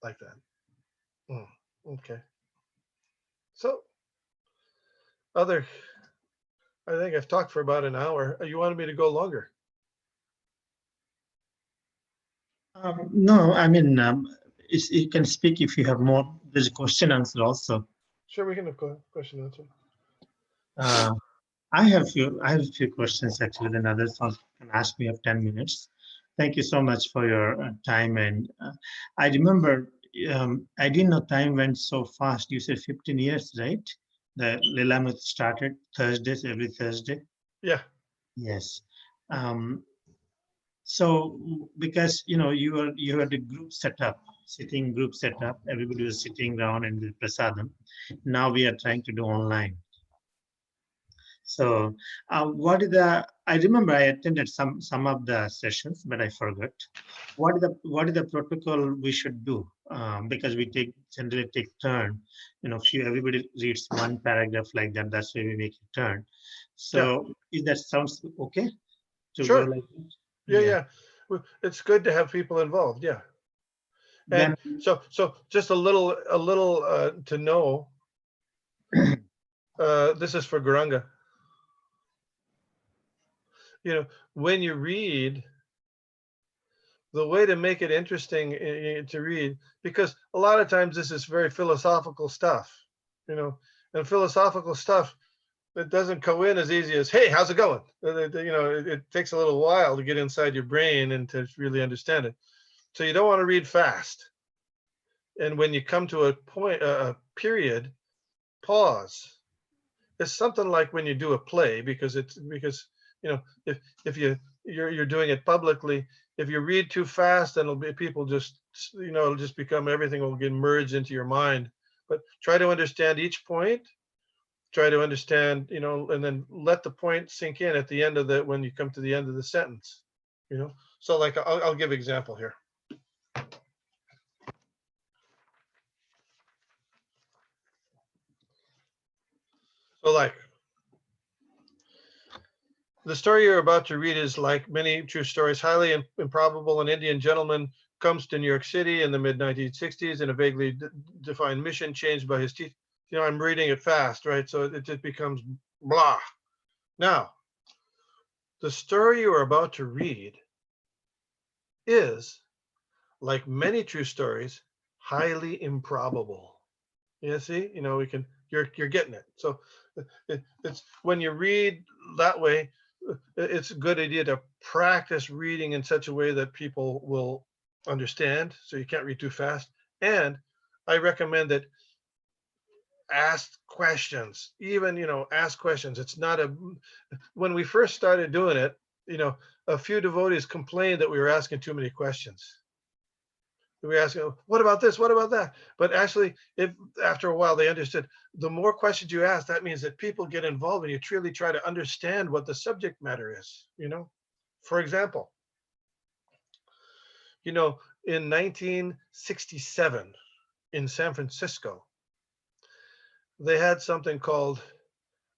like that. Okay. So I think I've talked for about an hour. You wanted me to go longer? No, I mean, you can speak if you have more. There's a question answer also. Sure, we can have question answer. I have a few questions actually. Then others can ask me of 10 minutes. Thank you so much for your time. And I remember, I didn't know time went so fast. You said 15 years, right? The LILAMRITA started Thursdays, every Thursday. Yeah. Yes. So because you had a group set up, sitting group set up, everybody was sitting down and with prasadam. Now we are trying to do online. So I remember I attended some of the sessions, but I forgot. What is the protocol we should do? Because we generally take turn, everybody reads one paragraph like that. That's why we make a turn. So if that sounds okay to Sure. go like that? Yeah. It's good to have people involved. Yeah. And so just a little to know. This is for Garanga. When you read, the way to make it interesting to read, because a lot of times this is very philosophical stuff, and philosophical stuff that doesn't go in as easy as, hey, how's it going? It takes a little while to get inside your brain and to really understand it. So you don't want to read fast. And when you come to a point, a period, pause. It's something like when you do a play, because if you're doing it publicly, if you read too fast, then people just, it'll just become, everything will get merged into your mind. But try to understand each point, try to understand, and then let the point sink in at the end of when you come to the end of the sentence, So like, I'll give an example here. So like, the story you're about to read is like many true stories, highly improbable. An Indian gentleman comes to New York City in the mid-1960s in a vaguely defined mission changed by his teeth. I'm reading it fast, right? So it just becomes blah. Now, the story you are about to read is, like many true stories, highly improbable. You see, we can, you're getting it. So it's when you read that way, it's a good idea to practice reading in such a way that people will understand. So you can't read too fast. And I recommend that ask questions, even, ask questions. It's not when we first started doing it, a few devotees complained that we were asking too many questions. We asked, what about this? What about that? But actually, after a while, they understood the more questions you ask, that means that people get involved and you truly try to understand what the subject matter is, For example, in 1967 in San Francisco, they had something called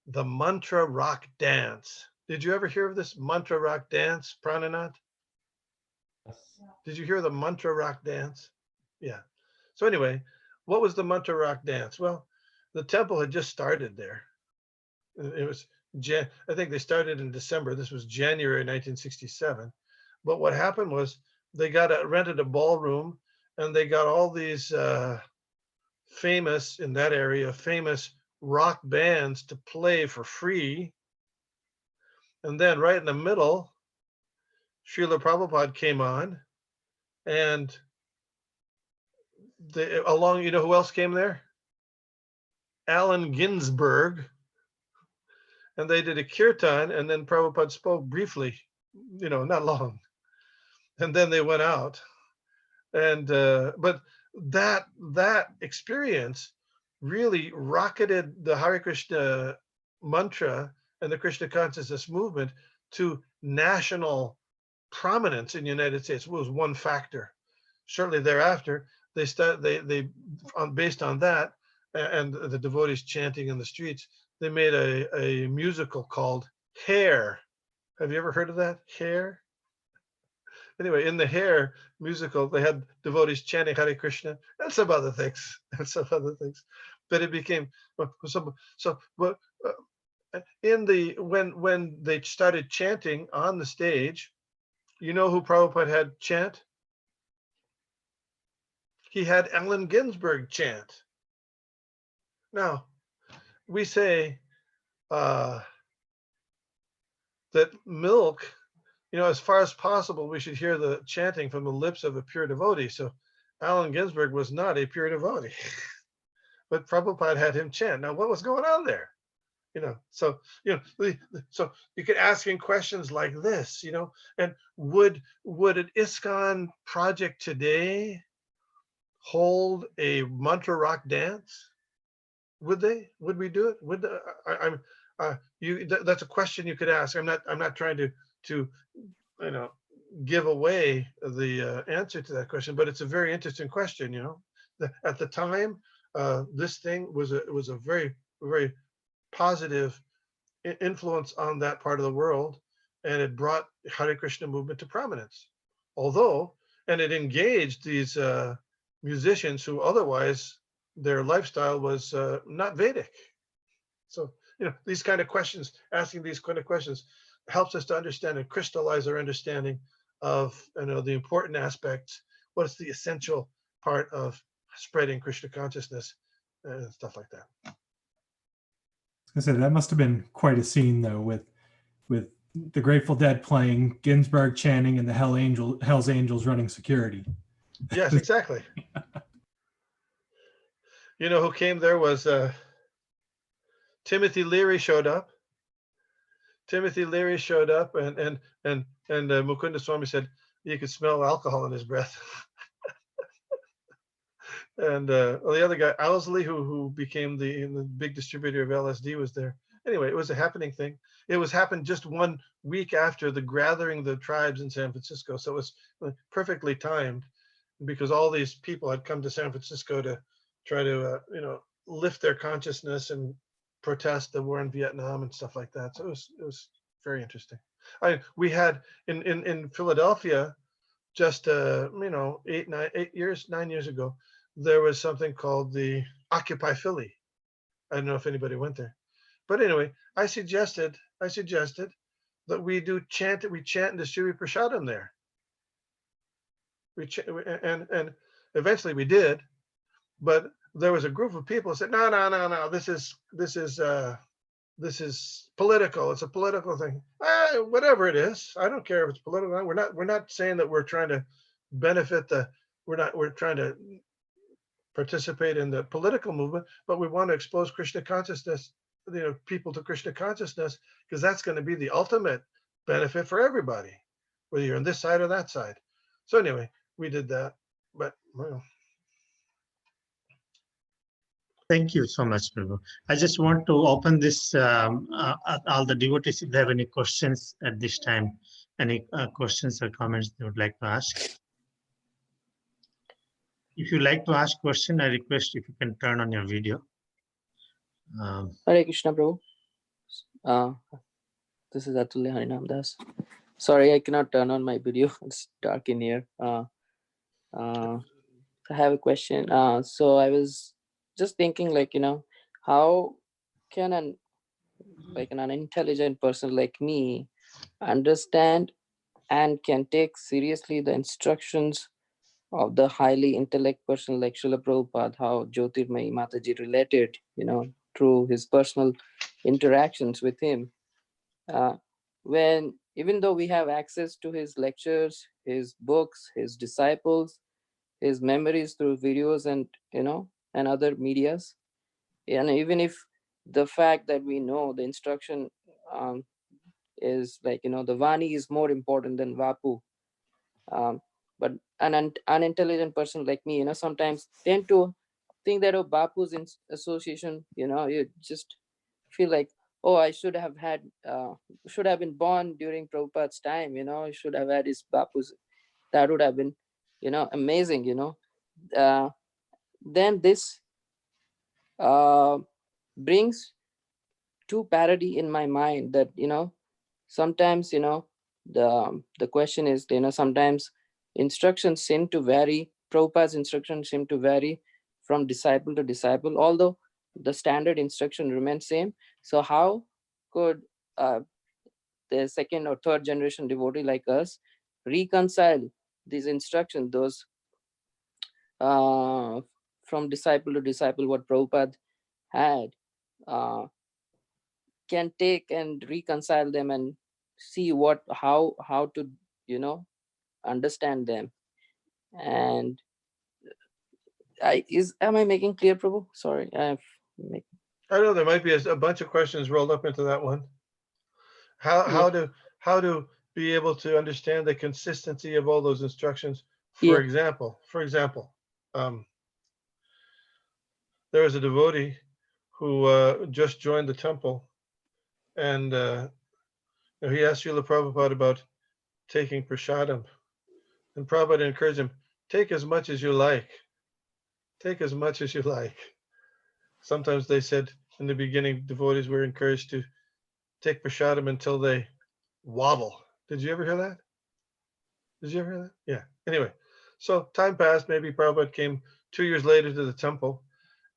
the Mantra Rock Dance. Did you ever hear of this Mantra Rock Dance, Prananath? Did you hear the Mantra Rock Dance? Yeah. So anyway, what was the Mantra Rock Dance? Well, the temple had just started there. It was, I think they started in December. This was January 1967. But what happened was they rented a ballroom, and they got all these famous, in that area, famous rock bands to play for free. And then right in the middle, Srila Prabhupada came on, and along, who else came there? Allen Ginsberg. And they did a kirtan, and then Prabhupada spoke briefly, not long. And then they went out. And but that experience really rocketed the Hare Krishna mantra and the Krishna consciousness movement to national prominence in the United States. It was one factor. Shortly thereafter, based on that and the devotees chanting in the streets, they made a musical called Hair. Have you ever heard of that? Hair? Anyway, in the Hair musical, they had devotees chanting Hare Krishna and some other things. But it became when they started chanting on the stage, you know who Prabhupada had chant? He had Allen Ginsberg chant. Now, we say that milk, as far as possible, we should hear the chanting from the lips of a pure devotee. So Allen Ginsberg was not a pure devotee, but Prabhupada had him chant. Now, what was going on there? So you could ask him questions like this, and would an ISKCON project today hold a mantra rock dance? Would they? Would we do it? That's a question you could ask. I'm not trying to give away the answer to that question, but it's a very interesting question. At the time, this thing was a very, very positive influence on that part of the world, and it brought Hare Krishna movement to prominence. And it engaged these musicians who otherwise their lifestyle was not Vedic. So, these kind of questions, asking these kind of questions helps us to understand and crystallize our understanding of, the important aspects. What's the essential part of spreading Krishna consciousness and stuff like that. I said that must have been quite a scene, though, with the Grateful Dead playing, Ginsberg chanting, and the Hell's Angels running security. Yes, exactly. Who came there was Timothy Leary showed up. Timothy Leary showed up, and Mukunda Swami said you could smell alcohol in his breath. And the other guy, Owsley, who became the big distributor of LSD, was there. Anyway, it was a happening thing. It happened just 1 week after the gathering of the tribes in San Francisco, so it was perfectly timed, because all these people had come to San Francisco to try to lift their consciousness and protest the war in Vietnam and stuff like that. So it was very interesting. We had in Philadelphia just 9 years ago, there was something called the Occupy Philly. I don't know if anybody went there, but anyway, I suggested that we do chant, we chant and distribute prasadam there. And eventually we did, but there was a group of people who said, no, this is political. It's a political thing. Whatever it is, I don't care if it's political. We're not saying that we're trying to benefit we're trying to participate in the political movement, but we want to expose Krishna consciousness, people to Krishna consciousness, because that's going to be the ultimate benefit for everybody, whether you're on this side or that side. So anyway, we did that, but well. Thank you so much, Prabhu. I just want to open this, all the devotees, if they have any questions at this time, any questions or comments they would like to ask. If you like to ask question, I request if you can turn on your video. Hare Krishna, Prabhu. This is Atulya Harinam Das. Sorry, I cannot turn on my video. It's dark in here. I have a question. So I was just thinking, how can an unintelligent person like me understand and can take seriously the instructions of the highly intellect person like Srila Prabhupada, how Jyotirmai Mataji related, through his personal interactions with him. When even though we have access to his lectures, his books, his disciples, his memories through videos and and other medias, and even if the fact that we know the instruction is the Vani is more important than Vapu, but an unintelligent person like me, sometimes tend to think that Bapu's association, you just feel like, oh, I should have been born during Prabhupada's time, should have had his Bapu's. That would have been, amazing, then this brings to parody in my mind that, sometimes, the question is, sometimes instructions seem to vary. Prabhupada's instructions seem to vary from disciple to disciple, although the standard instruction remains same. So how could the second or third generation devotee like us reconcile these instructions, those from disciple to disciple, what Prabhupada had, can take and reconcile them and see how to understand them. And am I making clear, Prabhu? Sorry, I know there might be a bunch of questions rolled up into that one. How to be able to understand the consistency of all those instructions. For example, there was a devotee who just joined the temple, and he asked Srila Prabhupada about taking prasadam, and Prabhupada encouraged him, take as much as you like. Take as much as you like. Sometimes they said in the beginning, devotees were encouraged to take prasadam until they waddle. Did you ever hear that? Did you ever hear that? Yeah. Anyway, so time passed. Maybe Prabhupada came 2 years later to the temple,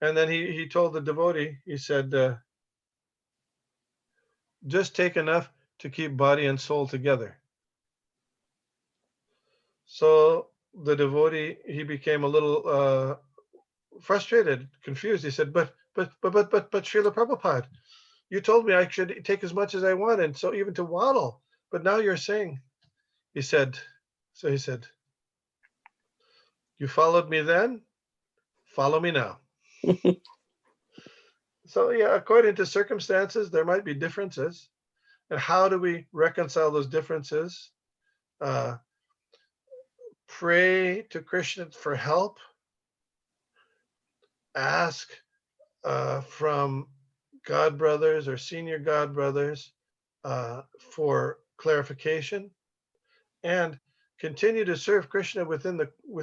and then he told the devotee, he said, just take enough to keep body and soul together. So the devotee, he became a little frustrated, confused. He said, but Srila Prabhupada, you told me I should take as much as I want, and so even to waddle. But now you're saying, he said, you followed me then, follow me now. So yeah, according to circumstances, there might be differences. And how do we reconcile those differences? Pray to Krishna for help. Ask from God brothers or senior God brothers for clarification, and continue to serve Krishna with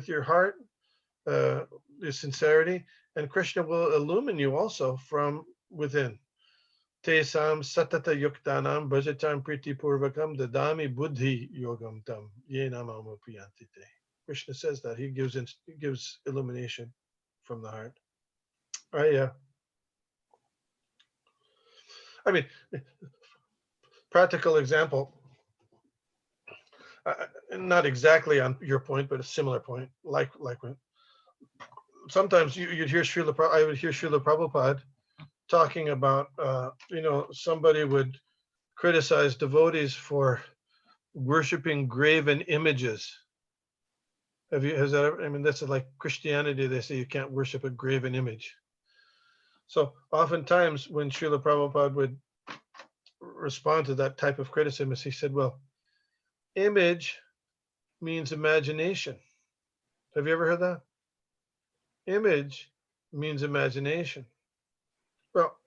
your heart, your sincerity, and Krishna will illumine you also from within. Tesam satata yuktanam bhajatam priti purvakam dadami buddhi yogam tam yenam amupiyantite. Krishna says that he gives illumination from the heart. Right? Yeah. I mean, practical example. not exactly on your point, but a similar point. Like when sometimes you'd hear I would hear Srila Prabhupada talking about, somebody would criticize devotees for worshiping graven images. Has that ever, I mean, that's like Christianity. They say you can't worship a graven image. So oftentimes when Srila Prabhupada would respond to that type of criticism, he said, well, image means imagination. Have you ever heard that? Image means imagination. Well,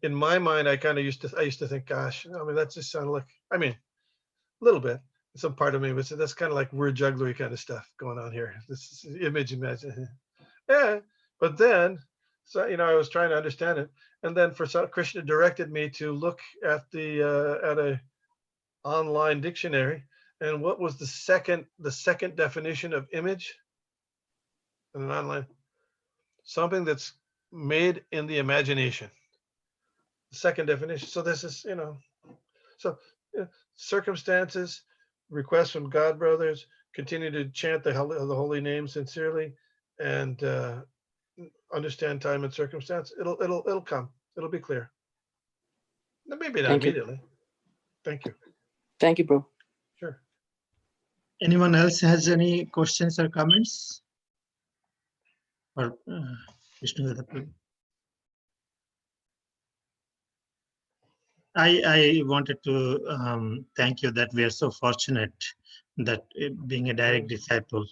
in my mind, I used to think, gosh, I mean, that just sounded like, I mean, a little bit. Some part of me would say that's kind of like word jugglery kind of stuff going on here. This is image, imagine. Yeah, but then, so I was trying to understand it, and then Krishna directed me to look at at a online dictionary, and what was the second definition of image in an online? Something that's made in the imagination. The second definition. So this is, circumstances, requests from God brothers, continue to chant the holy name sincerely, and understand time and circumstance. It'll come. It'll be clear. Maybe not immediately. Thank you. Thank you, bro. Sure. Anyone else has any questions or comments? Or Vishnu? I wanted to thank you that we are so fortunate that being a direct disciple,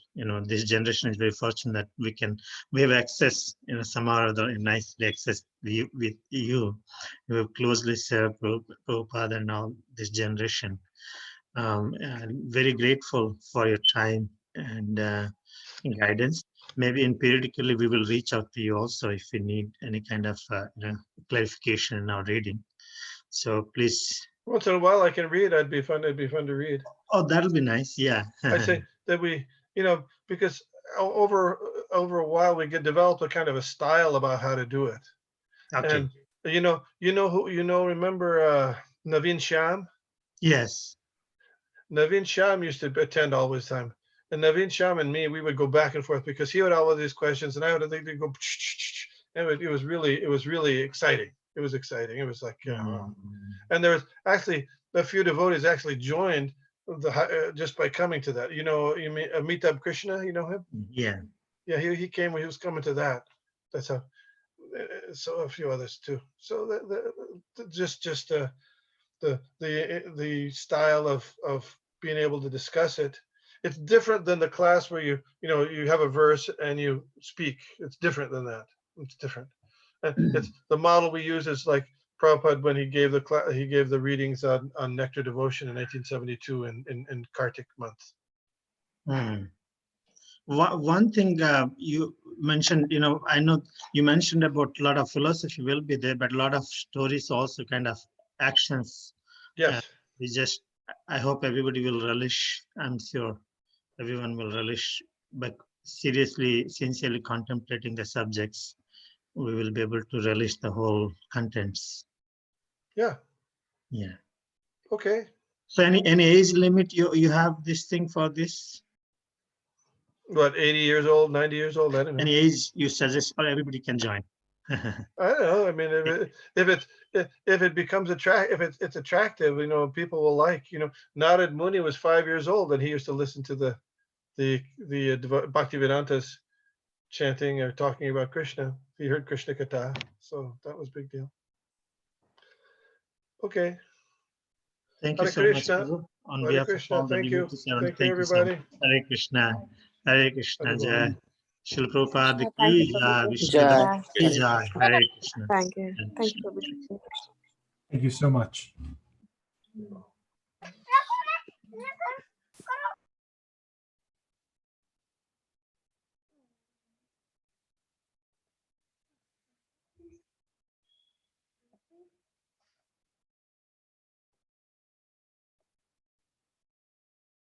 this generation is very fortunate that we have access, somehow or other, nicely access with you. You have closely served Prabhupada and all this generation. And very grateful for your time and guidance. Maybe periodically we will reach out to you also if we need any kind of clarification in our reading. So please. Once in a while I can read. It'd be fun to read. Oh, that'll be nice. Yeah. I say that we, because over a while we develop a kind of a style about how to do it. Okay. And remember Naveen Shyam? Yes. Naveen Shyam used to attend all the time. And Naveen Shyam and me, we would go back and forth because he would have all of these questions and I would think they'd go, and it was really exciting. It was exciting. It was like, and there was actually a few devotees actually joined just by coming to that. You mean Amitabh Krishna, you know him? Yeah. Yeah, he came when he was coming to that. That's how, so a few others too. So the style of being able to discuss it. It's different than the class where you have a verse and you speak. It's different than that. It's different. And it's the model we use is like Prabhupada when he gave the readings on Nectar Devotion in 1972 in Kartik month. One thing you mentioned, I know you mentioned about a lot of philosophy will be there, but a lot of stories also, kind of actions. Yes. I hope everybody will relish. I'm sure everyone will relish, but seriously, sincerely contemplating the subjects, we will be able to relish the whole contents. Yeah. Yeah. Okay. So any age limit you have this thing for this? What, 80 years old, 90 years old? I don't know. Any age you suggest, or everybody can join? I don't know. I mean, if it becomes attractive, if it's attractive, people will like. Narad Muni was 5 years old and he used to listen to the Bhaktivedantas chanting or talking about Krishna. He heard Krishna Katha, so that was a big deal. Okay. Thank you so much, Prabhu. On behalf of all the devotees, thank you so much. Hare Krishna. Hare Krishna. Jai. Srila Prabhupada ki jai. Vishnu ki jai. Hare Krishna. Thank you. Thank you. Thank you so much.